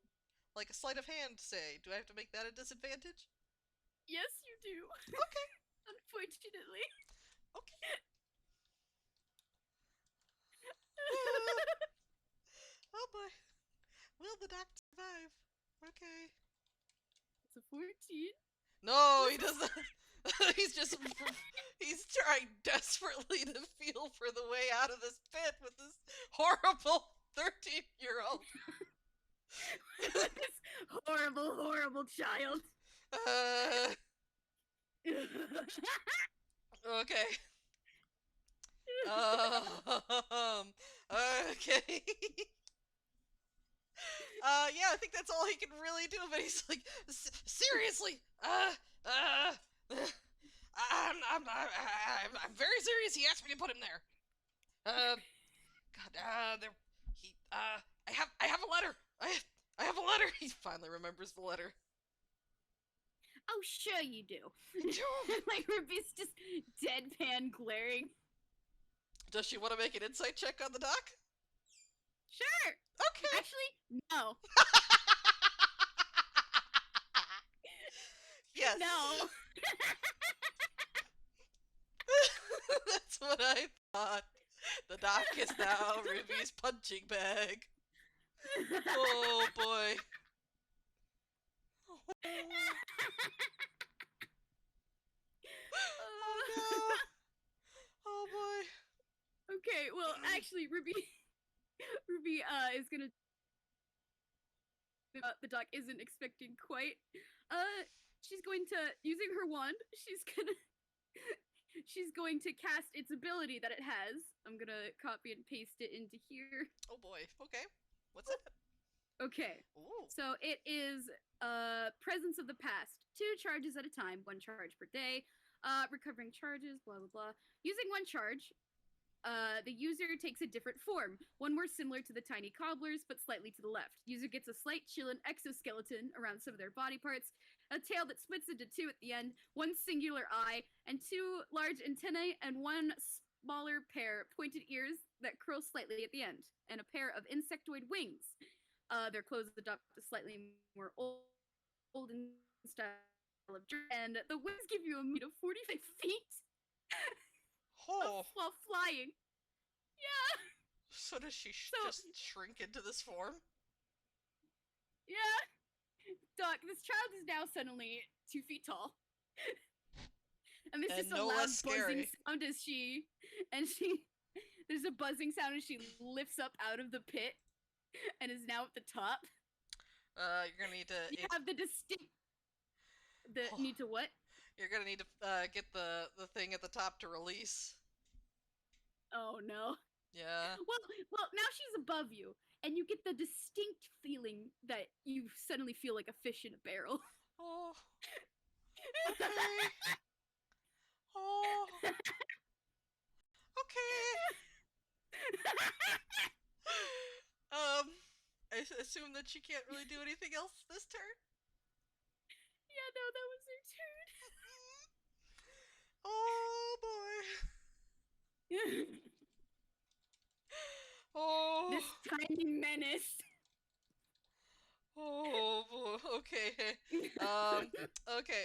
like a sleight of hand? Say, do I have to make that a disadvantage? Yes, you do. Okay. Unfortunately. Okay. Oh boy. Will the doc survive? Okay. It's a 14. No, he doesn't. He's trying desperately to feel for the way out of this pit with this horrible 13-year-old. This horrible, horrible child. Okay. Okay. Yeah, I think that's all he can really do. But he's like, seriously, I'm very serious. He asked me to put him there. God, there, I have a letter. I have a letter. He finally remembers the letter. Oh, sure you do. Like Ruby's just deadpan glaring. Does she want to make an insight check on the doc? Sure. Okay. Actually, no. Yes. No. That's what I thought. The doc is now Ruby's punching bag. Oh boy. Oh no. Oh boy. Okay, well, actually, Ruby is gonna. The doc isn't expecting quite. She's going to using her wand. She's going to cast its ability that it has. I'm gonna copy and paste it into here. Oh boy. Okay. What's that? Okay. Ooh. So it is Presence of the Past. 2 charges at a time, 1 charge per day. Recovering charges, blah blah blah. Using 1 charge, the user takes a different form, one more similar to the tiny cobblers, but slightly to the left. User gets a slight chill and exoskeleton around some of their body parts, a tail that splits into 2 at the end, 1 singular eye, and 2 large antennae, and 1 smaller pair pointed ears that curl slightly at the end, and a pair of insectoid wings. Their clothes adopt a slightly more olden style of dress, and the wings give you a speed of 45 feet. Oh. While flying. Yeah. So does she just shrink into this form? Yeah. Doc, this child is now suddenly 2 feet tall. And there's just a loud buzzing sound as she there's a buzzing sound as she lifts up out of the pit and is now at the top. You're gonna need to. You have the distinct. The Oh, need to what? you're gonna need to get the thing at the top to release. Oh no. Yeah. Well, now she's above you, and you get the distinct feeling that you suddenly feel like a fish in a barrel. Oh. Okay. Oh. Okay. I assume that she can't really do anything else this turn. Yeah, no, that was her turn. Oh boy. Oh. This tiny menace. Oh boy. Okay. Okay.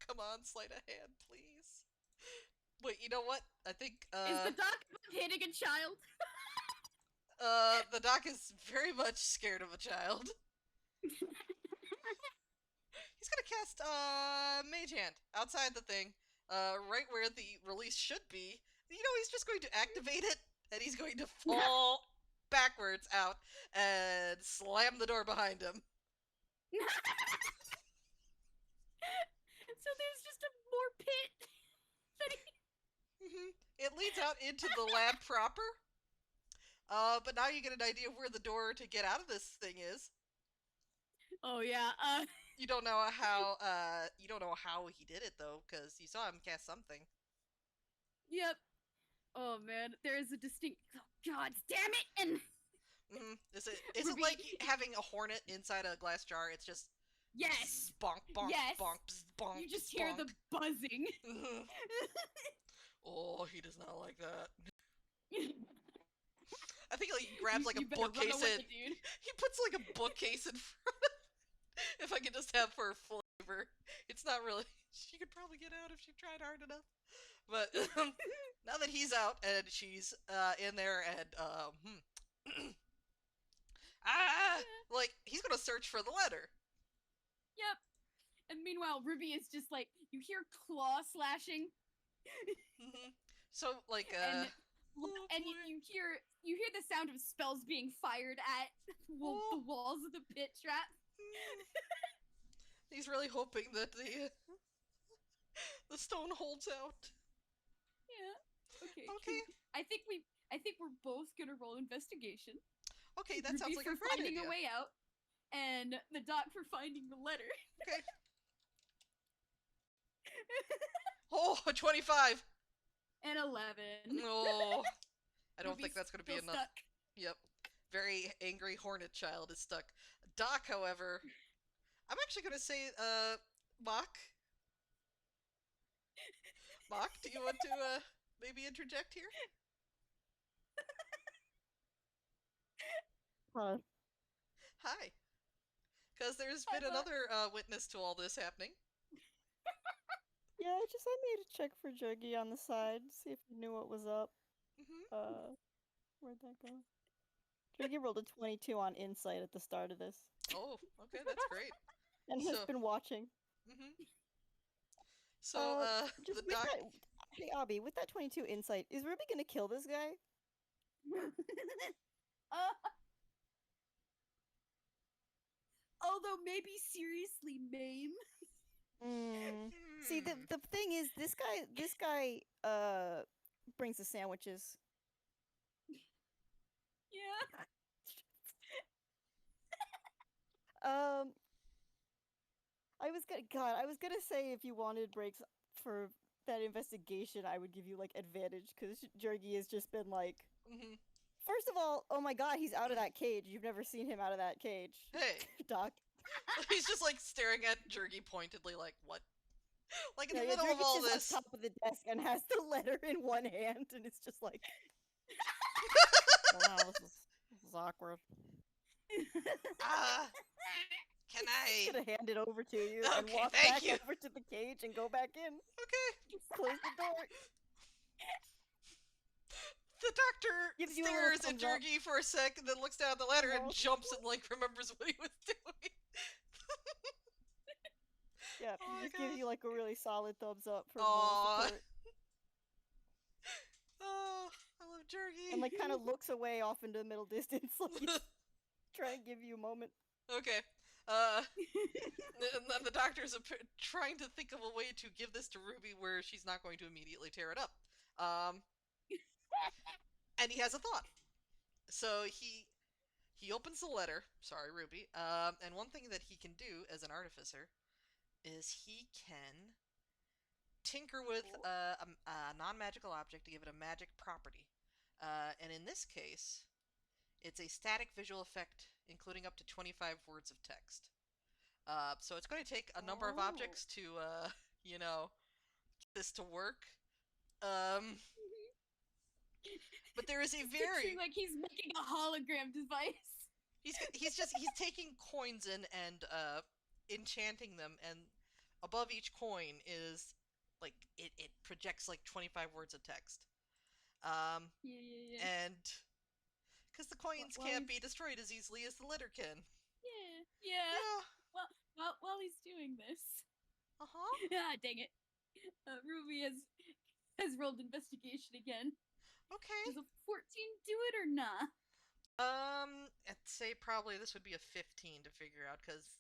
Come on, sleight of hand, please. Wait. You know what? I think. Is the doc hitting a child? The doc is very much scared of a child. He's gonna cast Mage Hand outside the thing, right where the release should be. You know, he's just going to activate it, and he's going to fall backwards out and slam the door behind him. So there's just a more pit. It leads out into the lab proper. But now you get an idea of where the door to get out of this thing is. Oh yeah. You don't know how. You don't know how he did it though, because you saw him cast something. Yep. Oh man, there is a distinct. Oh God, damn it! And Is it like having a hornet inside a glass jar? It's just yes, bonk bonk yes. bonk bonk. You just hear the buzzing. Oh, he does not like that. I think like he grabs like a You better run bookcase away, and dude. he puts like a bookcase in front of if I could just have for flavor. It's not really. She could probably get out if she tried hard enough. But now that he's out and she's in there and like he's gonna search for the letter. Yep. And meanwhile, Ruby is just like you hear claw slashing. So like and oh, you hear the sound of spells being fired at the walls of the pit trap. He's really hoping that the stone holds out. Yeah. Okay. Okay. I think we're both gonna roll investigation. Okay, that sounds like for a great finding idea. a way out, and the doc for finding the letter. Okay. Oh, a 25. And 11. Oh, I don't think Ruby's that's going to be still enough. Stuck. Yep. Very angry hornet child is stuck. Doc, however, I'm actually going to say, Mock. Mock, do you want to, maybe interject here? Hi. Because there's been another witness to all this happening. Yeah, I made a check for Jurgi on the side, see if he knew what was up. Where'd that go? Jurgi rolled a 22 on insight at the start of this. Oh, okay, that's great. And has been watching. So, just the doc... Hey, Obby, with that 22 insight, is Ruby gonna kill this guy? Although maybe seriously maim. See, the thing is, this guy brings the sandwiches. Yeah. I was gonna say if you wanted breaks for that investigation, I would give you like advantage because Jurgi has just been like. First of all, oh my god, he's out of that cage. You've never seen him out of that cage. Hey, Doc. He's just like staring at Jurgi pointedly, like what? Like in the middle Jurgi's of all just this. on top of the desk and has the letter in one hand, and it's just like. Wow, this is awkward. Can I? I'm gonna hand it over to you and Okay, walk thank back you. over to the cage and go back in. Okay. Close the door. The doctor Gives you a stares little at thumbs up. Jurgi for a sec, and then looks down at the ladder and Oh. jumps and like remembers what he was doing. Yeah, Oh my he just gives God. you like a really solid thumbs up for Aw. moral support. Oh, I love Jurgi. And like kind of looks away off into the middle distance. Like trying to give you a moment. Okay. And then the doctor's trying to think of a way to give this to Ruby where she's not going to immediately tear it up. And he has a thought. So he opens the letter. Sorry, Ruby. And one thing that he can do as an artificer is he can tinker with a non-magical object to give it a magic property. And in this case, it's a static visual effect, including up to 25 words of text. So it's going to take a number of objects to, get this to work. But there is a very like he's making a hologram device. He's taking coins and enchanting them, and above each coin is like it projects like 25 words of text. Yeah. And because the coins can't be destroyed as easily as the letter can. Yeah. Well, while he's doing this. Dang it. Ruby has rolled investigation again. Okay. Does a 14 do it or not? I'd say probably this would be a 15 to figure out, because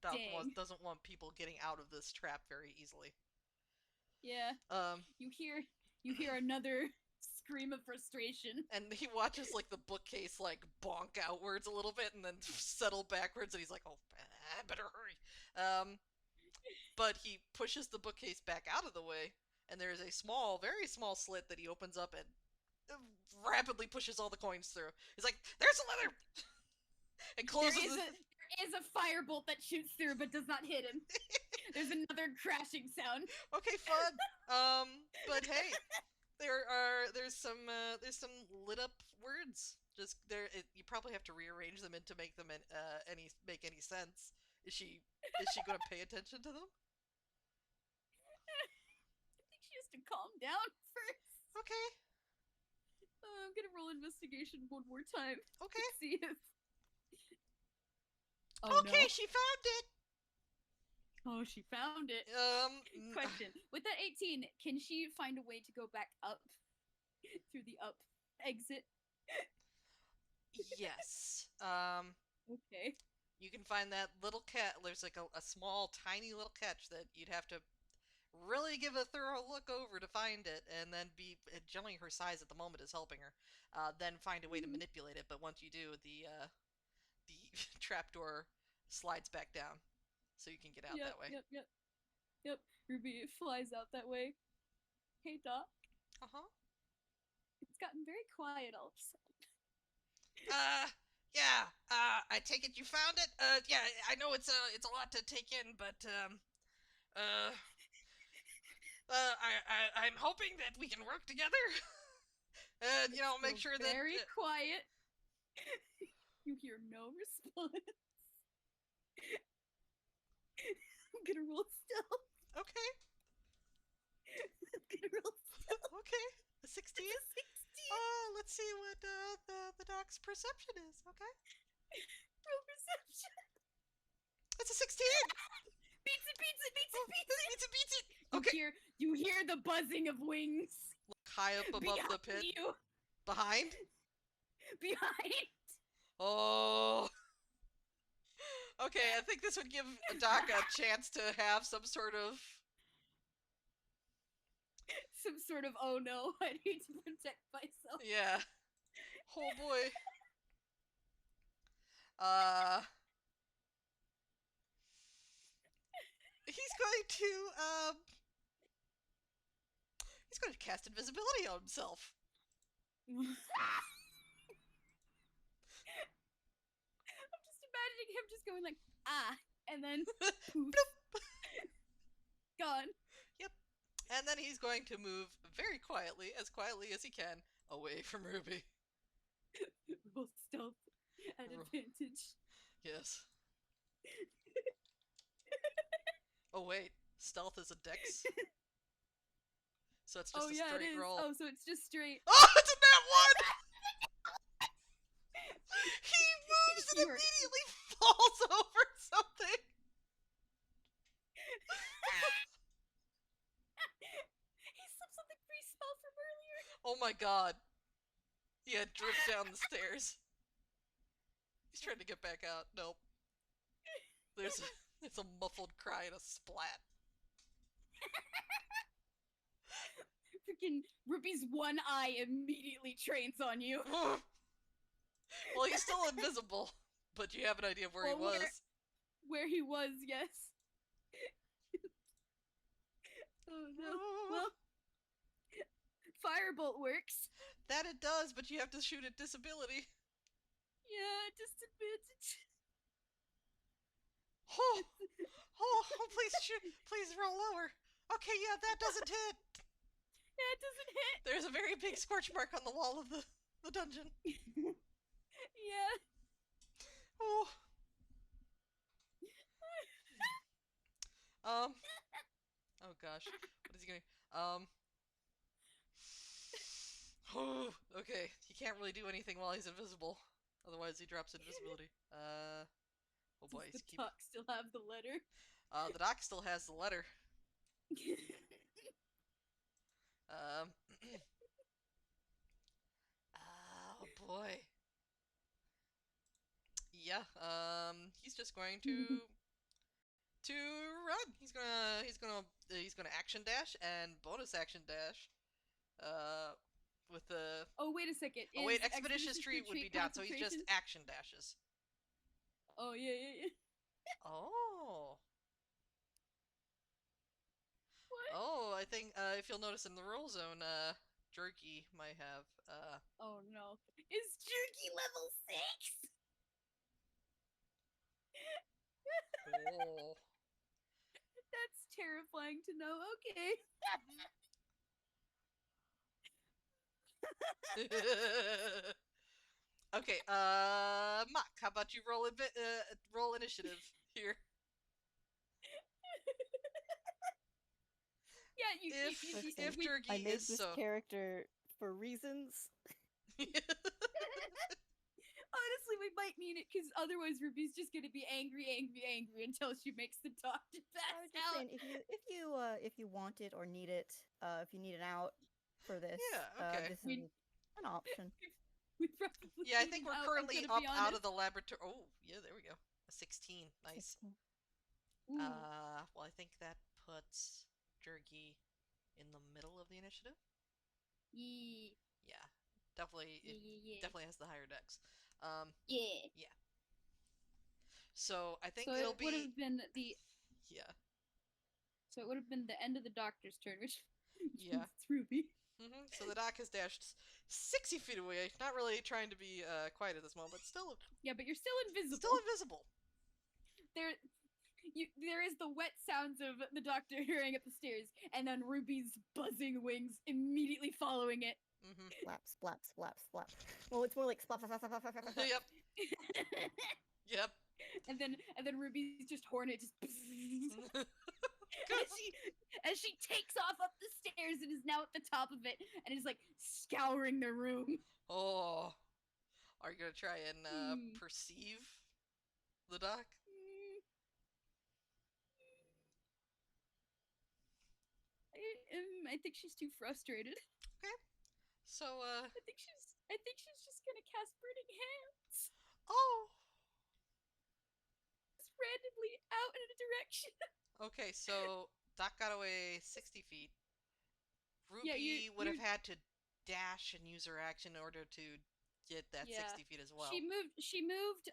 Doc doesn't want people getting out of this trap very easily. Yeah. You hear another scream of frustration. And he watches like the bookcase like bonk outwards a little bit and then settle backwards, and he's like, "Oh, I better hurry." But he pushes the bookcase back out of the way, and there's a small, very small slit that he opens up and rapidly pushes all the coins through. He's like, "There's a letter!" And closes there is a firebolt that shoots through but does not hit him. There's another crashing sound. Okay, fun. But hey, there's some lit up words. Just there, you probably have to rearrange them to make them make any sense. Is she going to pay attention to them? I think she has to calm down first. Okay. I'm gonna roll investigation one more time. Okay. To see if. Okay, no. She found it. Oh, she found it. Question: with that 18, can she find a way to go back up through the up exit? Yes. Okay. You can find that little cat. There's like a small, tiny little catch that you'd have to really give a thorough look over to find it, and then generally her size at the moment is helping her. Then find a way to manipulate it. But once you do, the trapdoor slides back down, so you can get out that way. Yep. Ruby flies out that way. Hey, Doc. It's gotten very quiet all of a sudden. Yeah. I take it you found it. Yeah. I know it's a lot to take in, but I'm hoping that we can work together. And make sure that very quiet. You hear no response. I'm gonna roll stealth. Okay. I'm gonna roll stealth. Okay. A 16? It's a 16. Let's see what the doc's perception is. Okay. Roll perception. It's a 16. Beats it. Beats it. Okay. You hear the buzzing of wings. High up above the pit. You. Behind? Behind. Oh. Okay, I think this would give Doc a chance to have some sort of oh no, I need to protect myself. Yeah. Oh boy. He's going to cast invisibility on himself. I'm just imagining him just going like, and then poof. Gone. Yep. And then he's going to move very quietly as he can, away from Ruby. Roll stealth at advantage. Yes. Oh wait, stealth is a dex. So it's just a straight roll. Oh, so it's just straight. Oh, it's a nat 1! He moves and immediately falls over something. He slipped something free spell from earlier. Oh my god. He had dripped down the stairs. He's trying to get back out. Nope. There's a muffled cry and a splat. Freaking Ruby's one eye immediately trains on you. Well, he's still invisible, but you have an idea of where he Well, was. Where he was, yes. Oh no. Well, firebolt works. That it does, but you have to shoot at disability. Yeah, disadvantage. Please shoot. Please roll lower. Okay, yeah, that doesn't hit. Yeah, it doesn't hit. There's a very big scorch mark on the wall of the dungeon. Yeah. Oh. Oh gosh. What is he gonna? Okay. He can't really do anything while he's invisible. Otherwise, he drops invisibility. Oh boy. Does the doc still have the letter? The doc still has the letter. Oh boy. Yeah. He's just going to run. He's gonna action dash and bonus action dash. With the. Oh wait a second. Oh wait, expeditious retreat would be down, so he's just concentration? action dashes. Oh yeah. Oh. What? Oh, I think if you'll notice in the roll zone, Jurgi might have Oh no. Is Jurgi level 6? Oh. That's terrifying to know. Okay. Okay, Mock, how about you roll initiative here? Yeah, If Jurgi I made is this so. character for reasons. honestly, we might need it because otherwise Ruby's just gonna be angry until she makes the doctor I pass was just out. saying, if you want it or need it, if you need an out for this, Yeah, okay. this is an option. We probably Yeah, I need think an we're out, currently I'm gonna be out honest. of the laboratory. Oh, yeah, there we go. A 16. Nice. Ooh. Well, I think that puts Jurgi in the middle of the initiative. Yeah. Yeah, definitely. It Yeah. definitely has the higher dex. Yeah. So I think So it'll it would be. have been the. Yeah. So it would have been the end of the doctor's turn, which Yeah. it's Ruby. So the doc has dashed 60 feet away. Not really trying to be quiet at this moment, but still. Yeah, but you're still invisible. Still invisible. There is the wet sounds of the doctor hurrying up the stairs, and then Ruby's buzzing wings immediately following it. Slap, slap, slap, slap. Well, it's more like slap, slap, slap, slap, slap, slap, slap. Yep. Yep. And then Ruby's just hornet just as she takes off up the stairs and is now at the top of it and is like scouring the room. Oh. Are you gonna try and perceive the doc? I think she's too frustrated. Okay. So I think she's just gonna cast Burning Hands. Oh. Just randomly out in a direction. Okay, so Doc got away 60 feet. Ruby Yeah, would have had to dash and use her action in order to get that 60 feet as well. She moved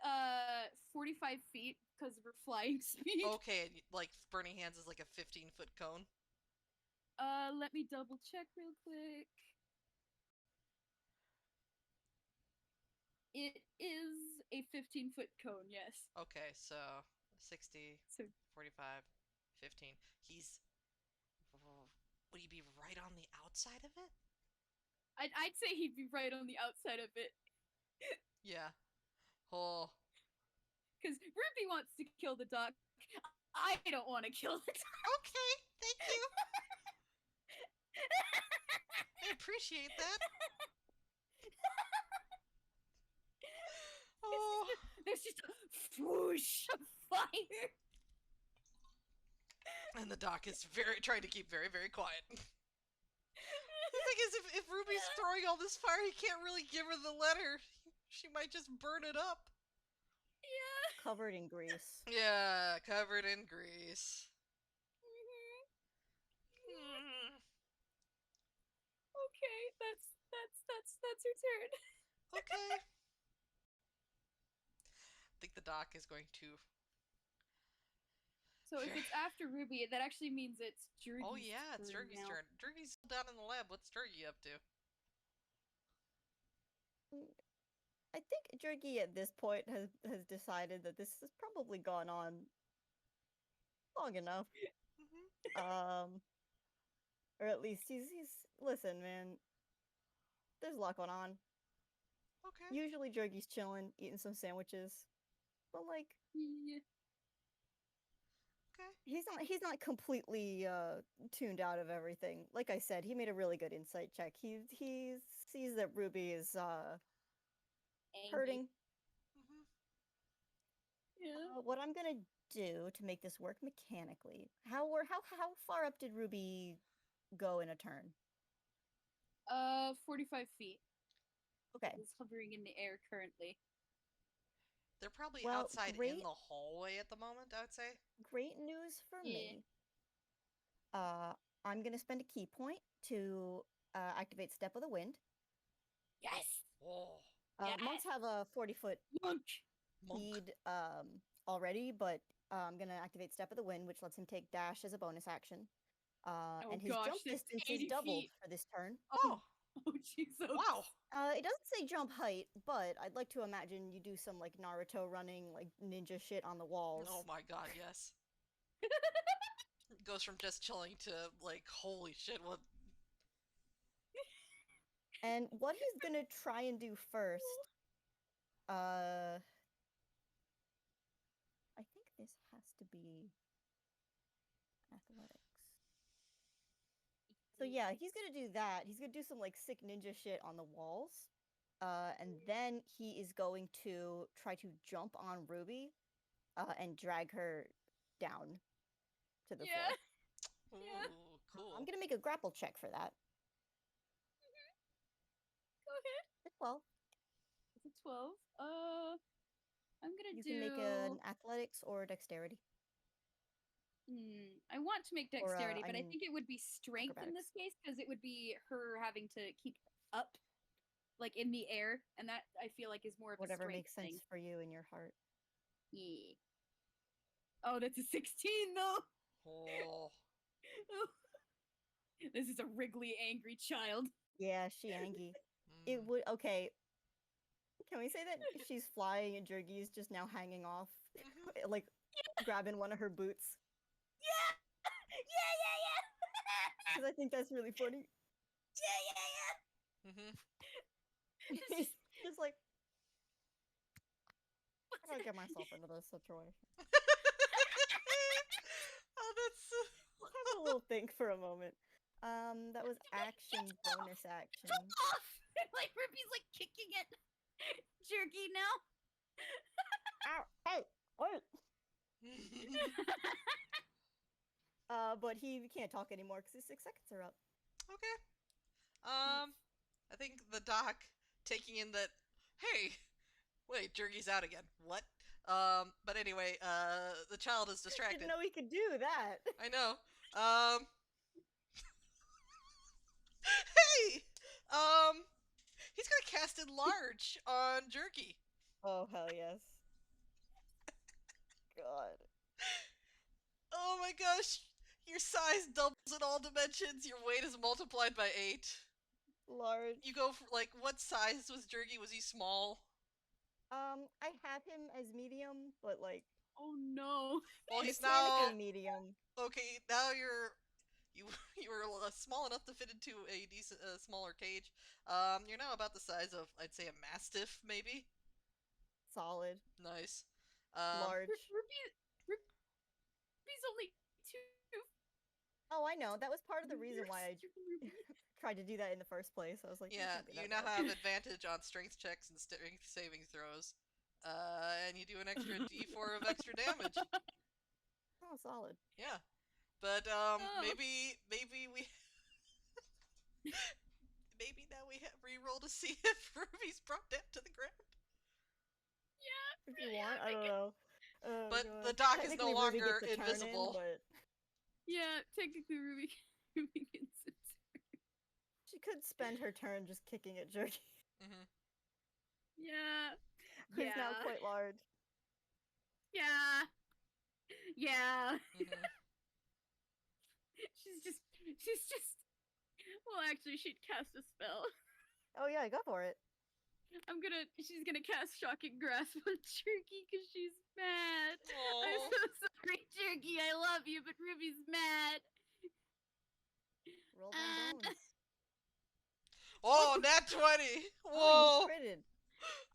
45 feet because of her flying speed. Okay, and, like Burning Hands is like a 15-foot cone. Let me double check real quick. It is a 15-foot cone, yes. Okay, so 60, So 45, 15. Would he be right on the outside of it? I'd say he'd be right on the outside of it. Yeah. Oh. Because Ruby wants to kill the doc. I don't want to kill the doc. Okay, thank you. I appreciate that. Oh. There's just a whoosh of fire. And the doc is trying to keep very, very quiet. The thing is, if Ruby's throwing all this fire, he can't really give her the letter. She might just burn it up. Yeah. Covered in grease. Yeah, covered in grease. Mhm. Hmm. Okay, that's her turn. Okay. I think the doc is going to. So if it's after Ruby, that actually means it's Oh Jurgi's yeah, it's turn Jurgi's now. turn. Jurgi's still down in the lab. What's Jurgi up to? I think Jurgi at this point has decided that this has probably gone on long enough. Hmm. Or at least he's listen, man. There's a lot going on. Okay. Usually Jurgi's chilling, eating some sandwiches, but like Yeah. Okay. he's not completely tuned out of everything. Like I said, he made a really good insight check. He sees that Ruby is Angry. hurting. Hmm. Yeah. What I'm gonna do to make this work mechanically? How far up did Ruby go in a turn? 45 feet. Okay. Is hovering in the air currently. They're probably Well, outside in great the hallway at the moment, I would say. great news for Yeah. me. Uh, I'm gonna spend a key point to activate Step of the Wind. Yes. Oh, Yes. Monks have a 40-foot Monk. monk. speed already, but I'm gonna activate Step of the Wind, which lets him take dash as a bonus action. Oh And his gosh, jump that's distance is 80 doubled feet. for this turn. Oh, Oh, oh Jesus. wow. It doesn't say jump height, but I'd like to imagine you do some like Naruto running, like ninja shit on the walls. Oh my god, yes. It goes from just chilling to like, holy shit, what? And what he's gonna try and do first, I think this has to be athletics. So yeah, he's gonna do that. He's gonna do some like sick ninja shit on the walls. And then he is going to try to jump on Ruby, and drag her down to the Yeah. floor. Yeah. Ooh, cool. I'm gonna make a grapple check for that. Go ahead. It's 12. It's a 12. I'm gonna You do. can make an athletics or dexterity. I want to make Or, dexterity, I but I mean, think it would be strength in this case because it would be her having to keep up, like in the air, and that I feel like is more of Whatever a strength makes sense thing. for you in your heart. Yeah. Oh, that's a 16 though. Oh. This is a wriggly, angry child. Yeah, she angry. It Mm. would okay. Can we say that she's flying and Jurgi is just now hanging off, Mhm. like grabbing one of her boots? Yeah, yeah. Because I think that's really funny. Mhm. Just like I don't get myself into this situation. Oh, that's. Have a little think for a moment. That was action, bonus action. Jump off! Like Ruby's like kicking it. Jerky now. Ow! Hey! Wait! But he can't talk anymore because his 6 seconds are up. Okay. I think the doc taking in that. Hey, wait, Jurgi's out again. What? But anyway, the child is distracted. Didn't know he could do that. I know. Hey, he's gonna cast Enlarge on Jurgi. Oh hell yes! God. Oh my gosh, your size doubles in all dimensions. Your weight is multiplied by 8. Large. You go for like, what size was Jurgi? Was he small? I have him as medium, but like Oh no. Well, he's mechanically now medium. okay. Now you you were small enough to fit into a decent smaller cage. You're now about the size of, I'd say, a mastiff, maybe. Solid. Nice. Large. Ruby's only 2. Oh, I know. That was part of the reason why I Ruby. tried to do that in the first place. I was like, Yeah, can't be you that now bad. have advantage on strength checks and strength saving throws. And you do an extra D4 of extra damage. Oh, solid. Yeah. But Oh. maybe we maybe now we re-roll to see if Ruby's brought down to the ground. Yeah. if you want. I don't know. Oh, But God. the dock is no Technically, Ruby longer gets a turn in, invisible. but Yeah, technically Ruby gets it. she could spend her turn just kicking at Jurgi, Hmm. Yeah. who's now Yeah. quite large. Yeah. Yeah. Hmm. She's just well actually she'd cast a spell. Oh yeah, go for it. She's gonna cast Shocking Grasp on Jurgi because she's mad. I'm Aww. so sorry, Jurgi, I love you, but Ruby's mad. Roll them bones. Oh, nat 20! Oh, Whoa! you critted.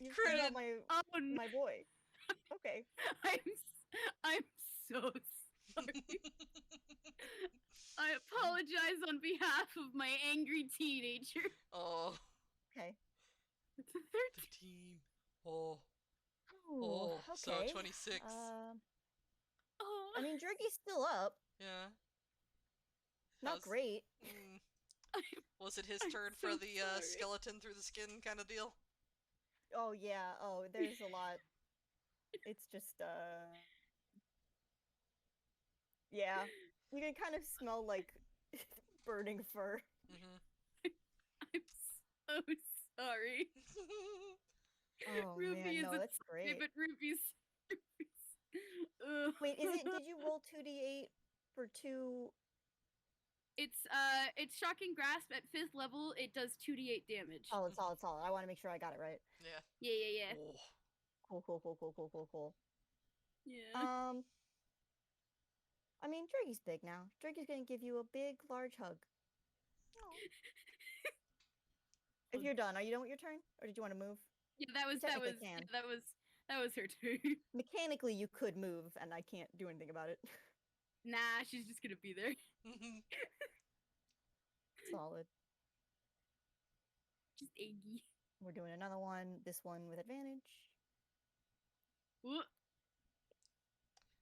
You critted Critted! on Oh no. my boy. Okay. I'm so sorry. I apologize on behalf of my angry teenager. Oh, Okay. It's a 13. 13. Oh, Ooh, oh, so okay. 26. Oh. I mean, Jurgi's still up. Yeah. Not How's- great. Mm, was it his I'm turn so for the sorry. skeleton through the skin kind of deal? Oh yeah. Oh, there's a lot. It's just yeah. You can kind of smell like burning fur. Hmm. I'm so sorry. Oh Ruby man, no, isn't that's sorry, great. but Ruby's. Ugh. Wait, is it? Did you roll 2d8 for 2? It's Shocking Grasp at 5th level. It does 2d8 damage. Solid, solid, solid. I want to make sure I got it right. Yeah. Yeah. Oh. Cool, cool, cool, cool, cool, cool, cool. Yeah. I mean, Jurgi's big now. Jurgi's gonna give you a big, large hug. If you're done, are you done with your turn, or did you want to move? Yeah, that was technically can. yeah, that was her turn. Mechanically, you could move, and I can't do anything about it. Nah, she's just gonna be there. Solid. Just Aggie. We're doing another one. This one with advantage. Whoa.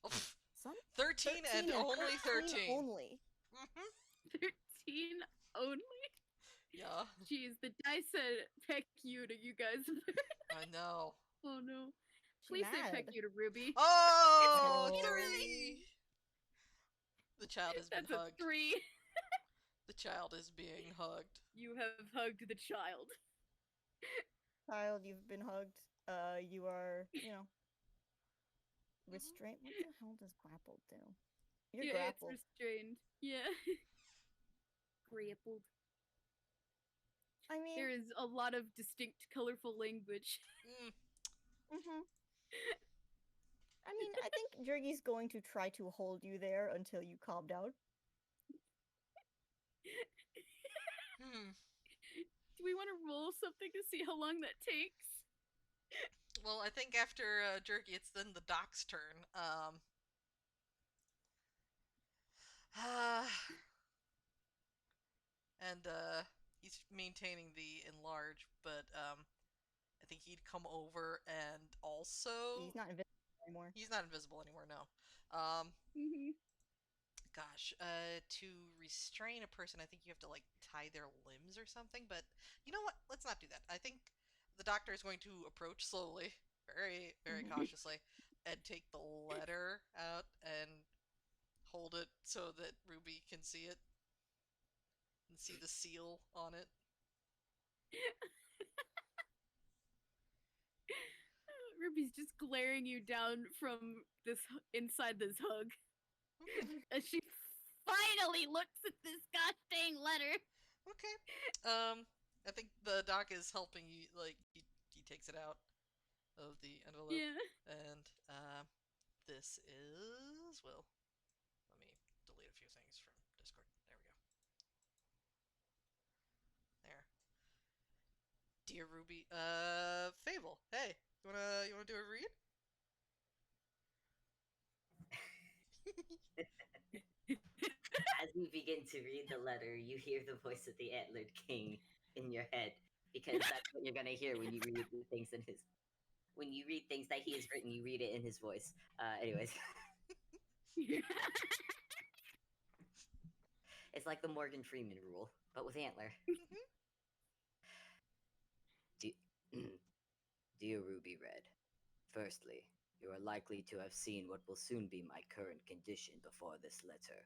Oh, pff, Some 13 and only 13. Only. Mhm. 13 only? Yeah, Jeez, the dice said peck you to you guys. I know. Oh no. She Please say mad. peck you to Ruby. Oh, It's 3! The child has been That's hugged. a 3. The child is being hugged. You have hugged the child. Child, you've been hugged. You are, restraint. What the hell does grappled do? You're Yeah, grappled. it's restrained. Yeah. Grappled. I mean, There is a lot of distinct, colorful language. I mean, I think Jurgi's going to try to hold you there until you calm down. Do we want to roll something to see how long that takes? Well, I think after Jurgi, it's then the doc's turn. And he's maintaining the enlarge, but I think he'd come over and also He's not invisible anymore. he's not invisible anymore. No. Gosh, to restrain a person, I think you have to like tie their limbs or something. But you know what? Let's not do that. I think the doctor is going to approach slowly, very, very cautiously, and take the letter out and hold it so that Ruby can see it and see the seal on it. Ruby's just glaring you down from this inside this hug. As she finally looks at this gosh dang letter. Okay. I think the doc is helping you. Like he takes it out of the envelope. Yeah. And this is well. Let me delete a few things from Discord. There we go. There. Dear Ruby, Fable. Hey, you wanna do a read? As you begin to read the letter, you hear the voice of the Antlered King in your head, because that's what you're gonna hear when you read the things in his. When you read things that he has written, you read it in his voice. Anyways, it's like the Morgan Freeman rule, but with Antler. Dear Ruby Red, Firstly, you are likely to have seen what will soon be my current condition before this letter.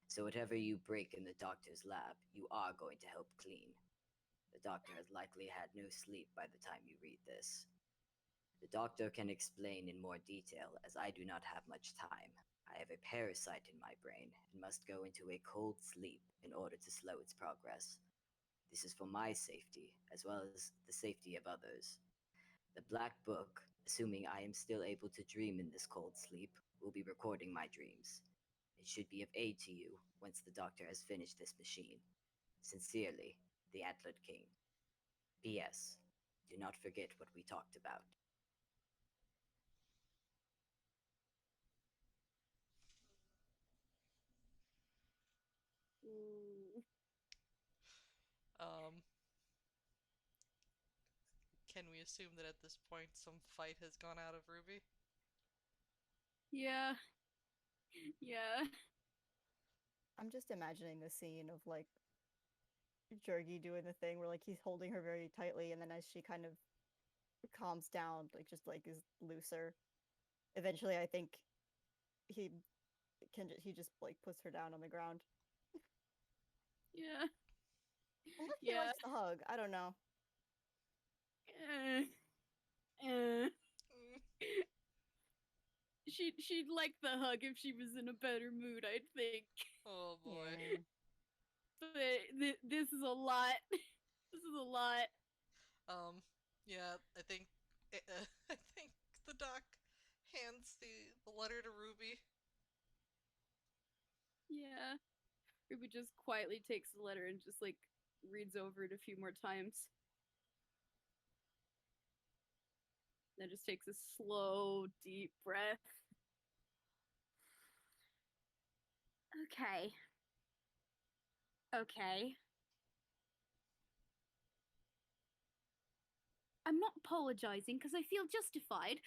So whatever you break in the doctor's lab, you are going to help clean. The doctor has likely had no sleep by the time you read this. The doctor can explain in more detail, as I do not have much time. I have a parasite in my brain and must go into a cold sleep in order to slow its progress. This is for my safety, as well as the safety of others. The Black Book, assuming I am still able to dream in this cold sleep, will be recording my dreams. It should be of aid to you once the doctor has finished this machine. Sincerely, the Antlered King. P.S. Do not forget what we talked about. Ooh. Um, can we assume that at this point some fight has gone out of Ruby? Yeah. Yeah. I'm just imagining the scene of like Jurgi doing the thing where like he's holding her very tightly, and then as she kind of calms down, like just like is looser. Eventually, I think he he just like puts her down on the ground. Yeah. Unless he Yeah. likes the hug, I don't know. Uh, Mm, she'd like the hug if she was in a better mood, I'd think. oh boy. Yeah. But this is a lot. This is a lot. Yeah, I think I think the doc hands the letter to Ruby. Yeah. Ruby just quietly takes the letter and just like reads over it a few more times. Then just takes a slow, deep breath. Okay. Okay. I'm not apologizing because I feel justified.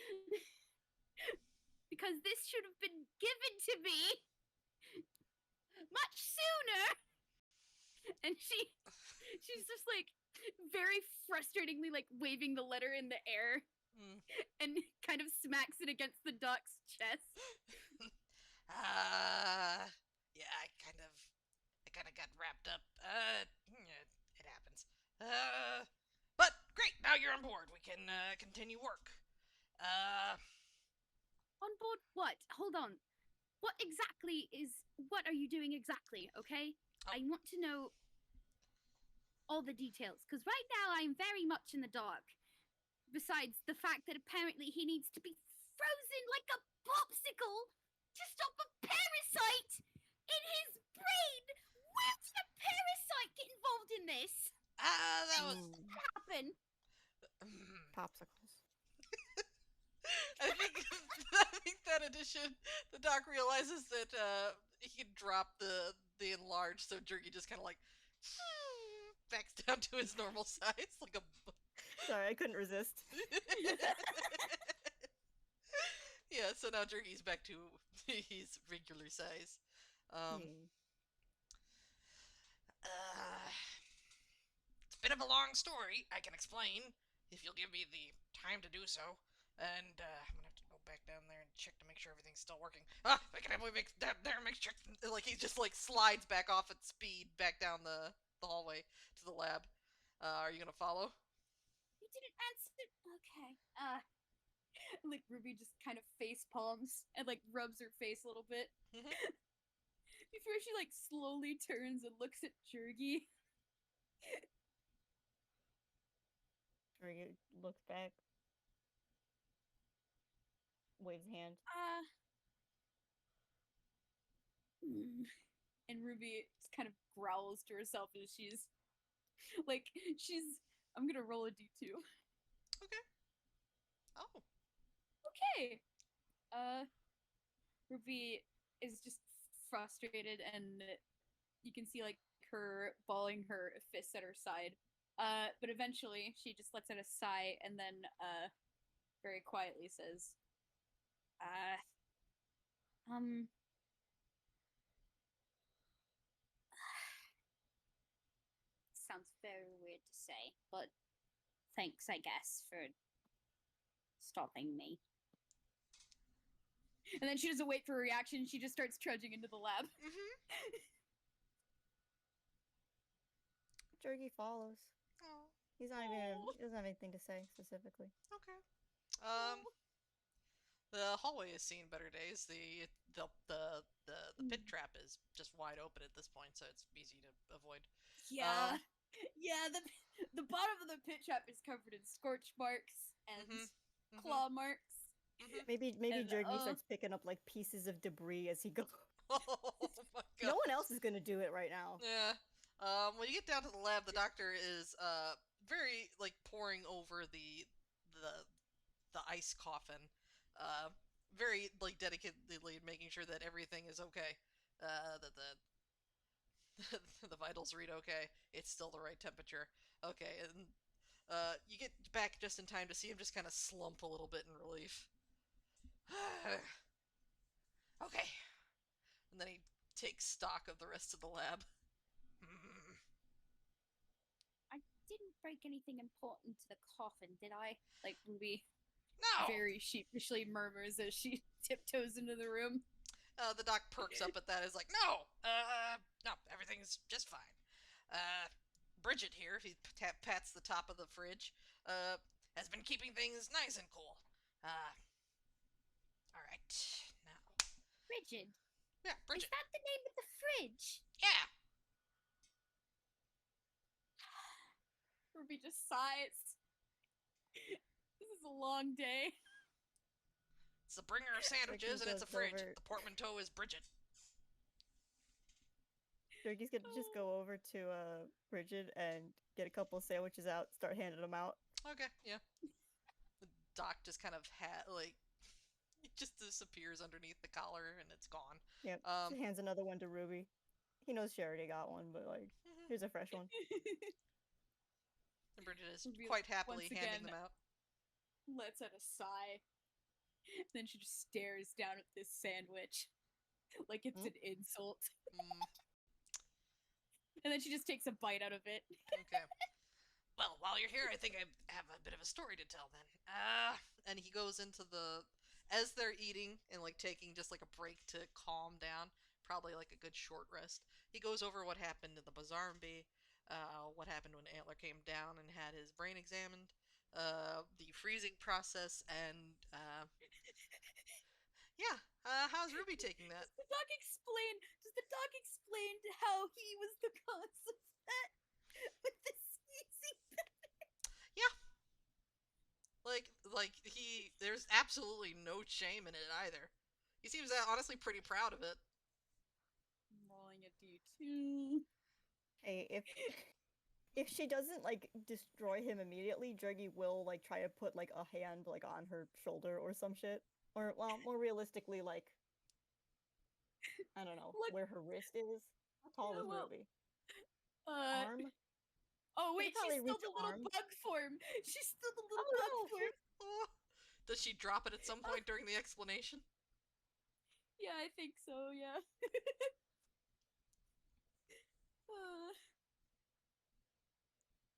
Because this should have been given to me much sooner. And she's just like very frustratingly like waving the letter in the air Mm. and kind of smacks it against the duck's chest. Yeah, I kind of got wrapped up. Yeah, it happens. But great, now you're on board. We can continue work. Uh, On board what? Hold on. What are you doing exactly, okay? Oh. I want to know all the details, because right now I'm very much in the dark. Besides the fact that apparently he needs to be frozen like a popsicle to stop a parasite in his brain. Where did a parasite get involved in this? that was. Ooh, Happen. popsicles. I think I think that addition, the doc realizes that he can drop the enlarge, so Jurgi just kind of like backs down to his normal size, like a. Sorry, I couldn't resist. Yeah, so now Jurgi's back to his regular size. Um, Yeah. uh, it's a bit of a long story. I can explain if you'll give me the time to do so. And I'm gonna have to go back down there and check to make sure everything's still working. I can have make down there and make sure. Like he just like slides back off at speed back down the hallway to the lab. Are you gonna follow? You didn't answer. Okay. Like Ruby just kind of face palms and like rubs her face a little bit Mhm. before she like slowly turns and looks at Jurgi. Jurgi looks back, waves a hand. And Ruby just kind of growls to herself as she's. I'm gonna roll a d2. Okay. Oh. Okay. Ruby is just frustrated, and you can see like her balling her fists at her side. But eventually she just lets out a sigh and then very quietly says, um sounds very weird to say, but thanks, I guess, for stopping me. And then she doesn't wait for a reaction. She just starts trudging into the lab. Jurgi follows. Oh, He's not even. He doesn't have anything to say specifically. okay. The hallway has seen better days. The pit trap is just wide open at this point, so it's easy to avoid. Yeah. Yeah, the bottom of the pit trap is covered in scorch marks and claw marks. Maybe And, Jurgi starts picking up like pieces of debris as he goes. Oh my god. No one else is gonna do it right now. Yeah. When you get down to the lab, the doctor is very like poring over the ice coffin, very like dedicatedly making sure that everything is okay, that the vitals read okay. It's still the right temperature. Okay, and you get back just in time to see him just kind of slump a little bit in relief. Okay, and then he takes stock of the rest of the lab. I didn't break anything important to the coffin, did I? Like Ruby No. very sheepishly murmurs as she tiptoes into the room. The doc perks up at that. Is like, no, everything's just fine. Bridget here, he pats the top of the fridge, has been keeping things nice and cool. All right, now. Bridget. Yeah, Bridget. Is that the name of the fridge? Yeah. Ruby just sighs. This is a long day. It's the bringer of sandwiches, and it's a fridge. Over. The portmanteau is Bridget. Jurgi's gonna just go over to Bridget and get a couple sandwiches out, start handing them out. Okay, yeah. The doc just kind of it just disappears underneath the collar, and it's gone. Yep. Hands another one to Ruby. He knows she already got one, but like, here's a fresh one. And Bridget is quite happily handing them out. Lets out a sigh. Then she just stares down at this sandwich like it's an insult. And then she just takes a bite out of it. Okay. Well, while you're here, I think I have a bit of a story to tell then. And he goes into as they're eating and like taking just like a break to calm down, probably like a good short rest. He goes over what happened in the Bazarmby, what happened when Antler came down and had his brain examined, the freezing process, and yeah. How's Ruby taking that? Does the doc explain how he was the cause of that with the sneezing? Yeah. There's absolutely no shame in it either. He seems honestly pretty proud of it. I'm rolling a D2. Hey, if she doesn't like destroy him immediately, Jurgi will like try to put like a hand like on her shoulder or some shit. Or well, more realistically, like I don't know where her wrist is. How tall is Ruby? Arm. Oh wait, she's still the little arm. bug form. She's still the little bug form. Oh. Does she drop it at some point during the explanation? Yeah, I think so. Yeah.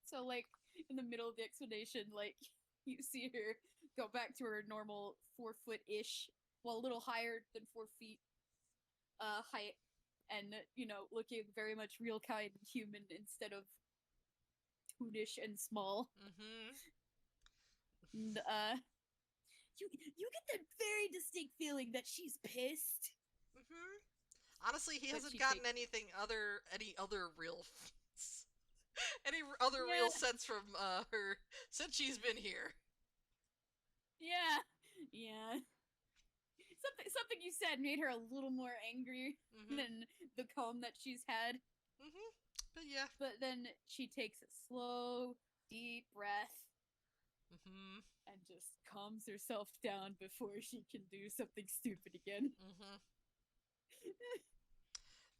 So like in the middle of the explanation, like you see her go back to her normal 4-foot-ish, well, a little higher than 4 feet height, and looking very much real kind human instead of toonish and small. And you get the very distinct feeling that she's pissed. Honestly, he hasn't gotten any other real real sense from her since she's been here. Yeah. Something you said made her a little more angry than the calm that she's had. But yeah. But then she takes a slow, deep breath and just calms herself down before she can do something stupid again.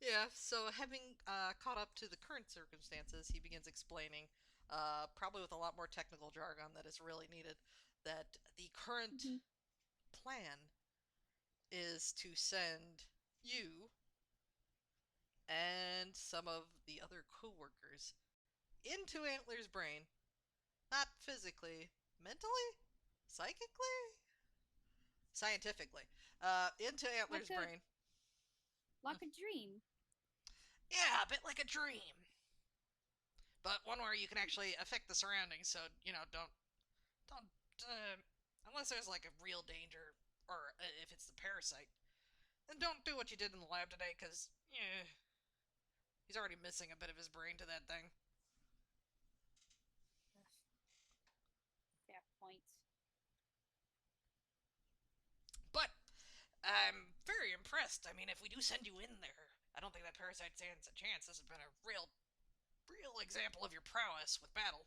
Yeah, so having caught up to the current circumstances, he begins explaining, probably with a lot more technical jargon that is really needed, that the current plan is to send you and some of the other co-workers into Antler's brain. Not physically, mentally? Psychically? scientifically. Into Antler's Like a- brain. Like a dream. Yeah, a bit like a dream. But one where you can actually affect the surroundings, so, don't, unless there's like a real danger, or if it's the parasite, then don't do what you did in the lab today, because, yeah, he's already missing a bit of his brain to that thing. Fair point. But I'm very impressed. I mean, if we do send you in there, I don't think that parasite stands a chance. This has been a real example of your prowess with battle.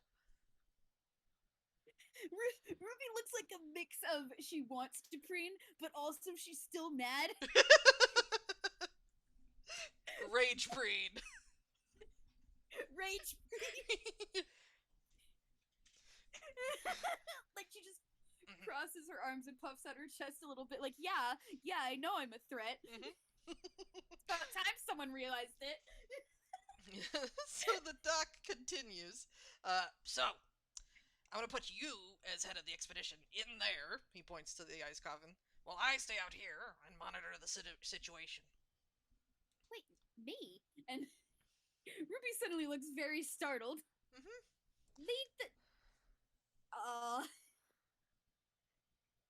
Ruby looks like a mix of she wants to preen, but also she's still mad. Rage breed. Rage preen. Like she just crosses her arms and puffs out her chest a little bit. Like, yeah, I know I'm a threat. It's about time someone realized it. So the doc continues. So I'm gonna put you as head of the expedition in there. He points to the ice coffin. While I stay out here and monitor the situation. Wait, me? And Ruby suddenly looks very startled. Lead the.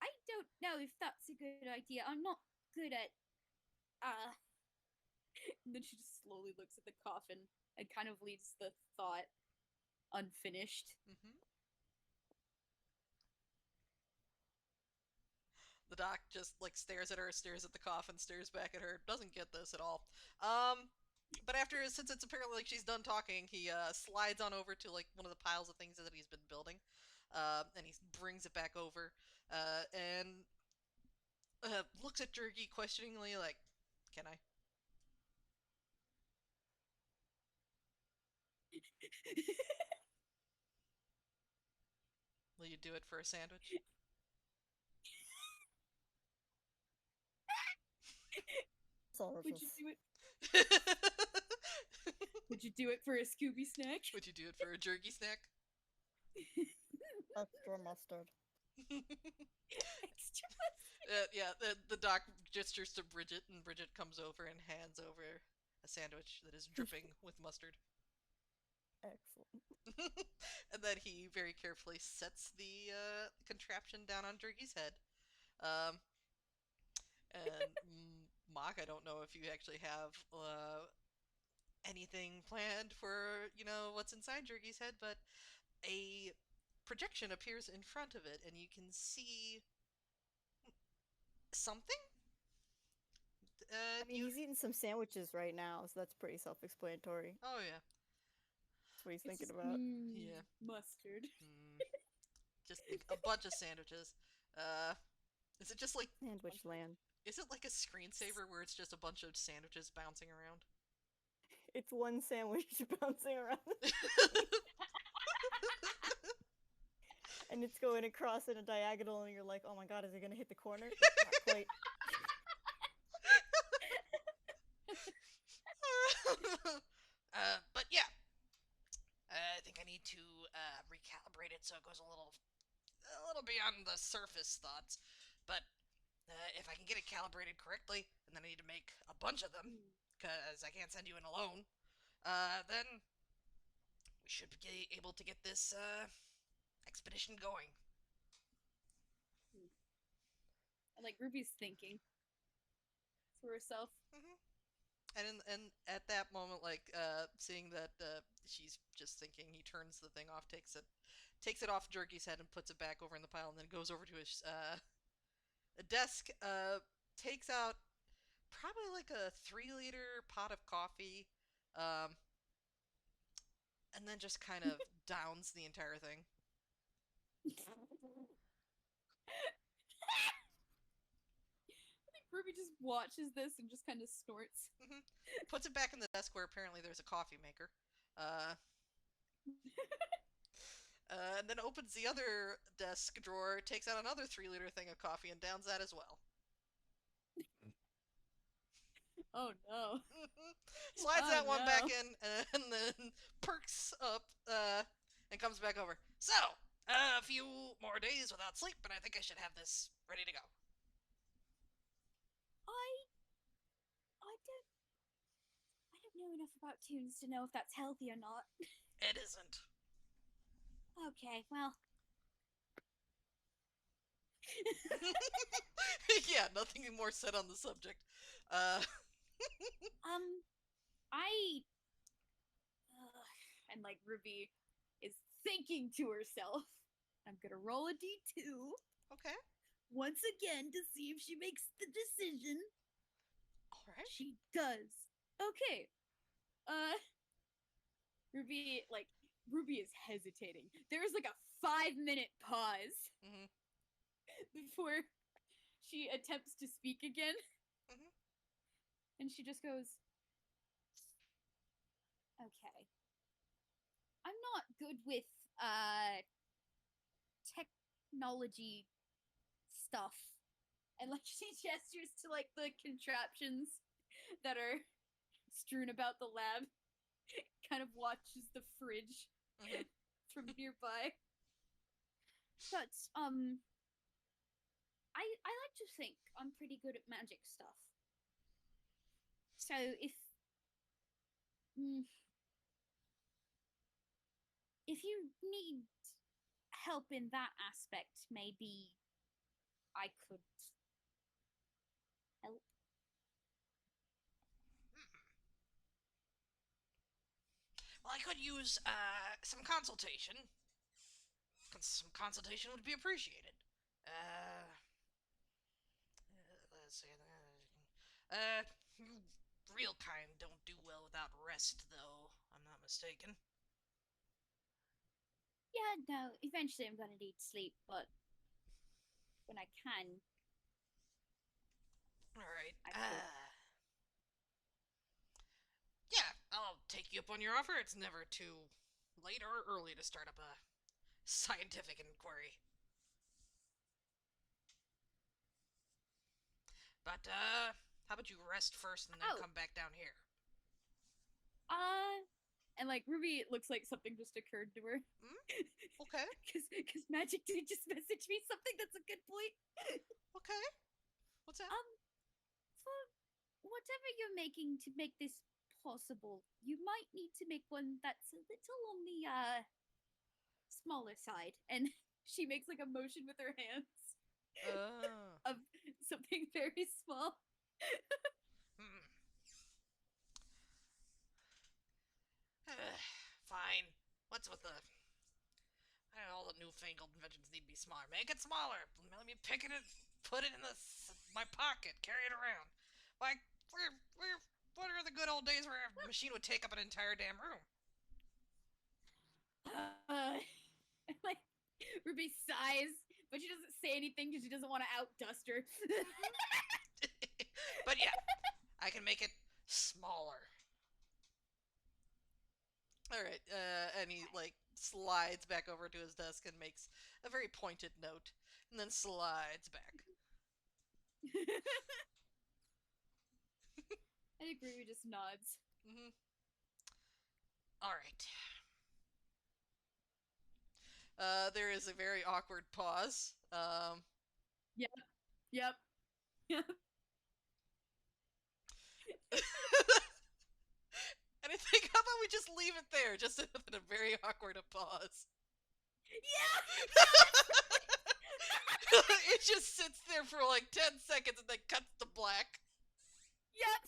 I don't know if that's a good idea. I'm not good at. And then she just slowly looks at the coffin and kind of leaves the thought unfinished. The doc just like stares at her, stares at the coffin, stares back at her. Doesn't get this at all. But since it's apparently like she's done talking, he slides on over to like one of the piles of things that he's been building, and he brings it back over, and looks at Jurgi questioningly, like, "Can I?" Will you do it for a sandwich? Would you do it? Would you do it for a Scooby snack? Would you do it for a Jurgi snack? Extra mustard. Extra. Yeah, the doc gestures to Bridget, and Bridget comes over and hands over a sandwich that is dripping with mustard. Excellent. And then he very carefully sets the contraption down on Jurgi's head. And Mock, I don't know if you actually have anything planned for, what's inside Jurgi's head, but a projection appears in front of it, and you can see something? I mean, he's eating some sandwiches right now, so that's pretty self-explanatory. Oh, yeah. That's what he's thinking just, about. Yeah. Mustard. Just a bunch of sandwiches. Is it just like... Sandwich land. Is it like a screensaver where it's just a bunch of sandwiches bouncing around? It's one sandwich bouncing around. And it's going across in a diagonal, and you're like, oh my god, is it gonna hit the corner? Not quite. But yeah. I think I need to recalibrate it so it goes a little beyond the surface thoughts. But if I can get it calibrated correctly, and then I need to make a bunch of them, because I can't send you in alone, then we should be able to get this expedition going. Like Ruby's thinking to herself. And at that moment, like seeing that she's just thinking, he turns the thing off, takes it off Jurgi's head, and puts it back over in the pile, and then goes over to his desk, takes out probably like a 3-liter pot of coffee, and then just kind of downs the entire thing. I think Ruby just watches this and just kind of snorts. Puts it back in the desk where apparently there's a coffee maker. And then opens the other desk drawer, takes out another 3-liter thing of coffee, and downs that as well. Oh no. Slides Oh, that one no. back in, and then perks up, and comes back over. So, a few more days without sleep, and I think I should have this ready to go. don't know enough about tunes to know if that's healthy or not. It isn't. Okay, well. Yeah, nothing more said on the subject. I. And like Ruby is thinking to herself, I'm gonna roll a d2 Okay. once again to see if she makes the decision. All right. She does. Okay. Ruby is hesitating. There's like a 5-minute pause Mhm. before she attempts to speak again. Mhm. And she just goes, okay. I'm not good with technology stuff. And like she gestures to like the contraptions that are strewn about the lab. Kind of watches the fridge Mhm. from nearby. But I like to think I'm pretty good at magic stuff. So if you need help in that aspect, maybe I could help. Well, I could use some consultation. Some consultation would be appreciated. Let's see. You real kind don't do well without rest, though. I'm not mistaken. Yeah, no, eventually I'm gonna need sleep, but when I can, All right. I could. Yeah, I'll take you up on your offer. It's never too late or early to start up a scientific inquiry. But, how about you rest first and then Oh. come back down here? And like Ruby looks like something just occurred to her. Okay. Because Magic did just message me something that's a good point. Okay. What's that? For whatever you're making to make this possible, you might need to make one that's a little on the smaller side. And she makes like a motion with her hands of something very small. Fine. What's with the... all the newfangled inventions need to be smaller. Make it smaller. Let me pick it and put it in my pocket. Carry it around. Like, what are the good old days where a machine would take up an entire damn room? Like Ruby sighs, but she doesn't say anything because she doesn't want to outdust her. But yeah, I can make it smaller. All right, and he like slides back over to his desk and makes a very pointed note, and then slides back. I think Ruby just nods. Mm-hmm. All right. There is a very awkward pause. Yep. And I think, how about we just leave it there, just in a very awkward pause. Yeah! It just sits there for like 10 seconds and then cuts to black. Yep!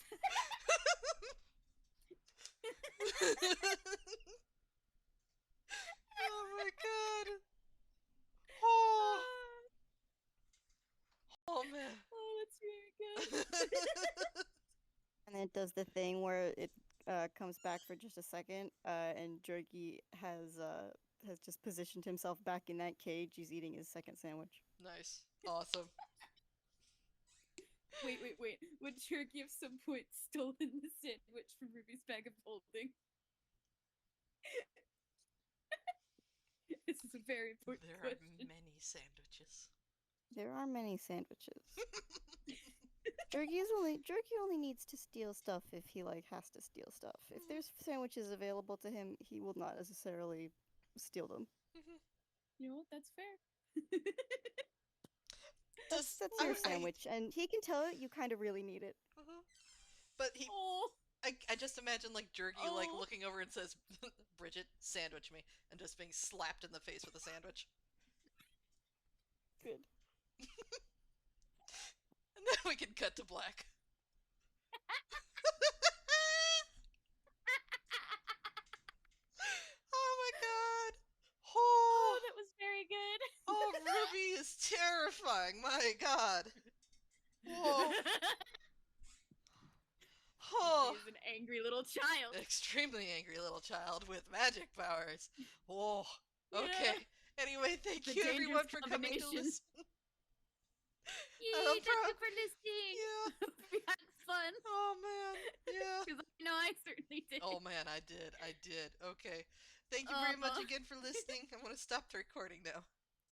Oh my god. Oh. Oh man. Oh, that's really good. And then it does the thing where it comes back for just a second, and Jurgi has just positioned himself back in that cage. He's eating his second sandwich. Nice. Awesome. Wait. Would Jurgi at some point stolen the sandwich from Ruby's bag of holding? This is a very important question. There are many sandwiches. There are many sandwiches. Jurgi only needs to steal stuff if he has to steal stuff. If there's sandwiches available to him, he will not necessarily steal them. You know what? That's fair. That's your sandwich, and he can tell it you kind of really need it. But I just imagine like Jurgi like Oh. looking over and says, "Bridget, sandwich me," and just being slapped in the face with a sandwich. Good. And then we can cut to black. Oh my god! Oh, Oh, that was very good. oh, Ruby is terrifying. My god. Whoa. Oh, He's an angry little child. extremely angry little child with magic powers. Oh, Yeah. okay. Anyway, thank The you dangerous everyone for coming to combination. listen. Yay, I'm thank proud. you for listening. Yeah. We had fun. Oh man. Yeah. Because I know I certainly did. Oh man, I did. Okay. Thank you very much Uh-huh. again for listening. I'm gonna stop the recording now.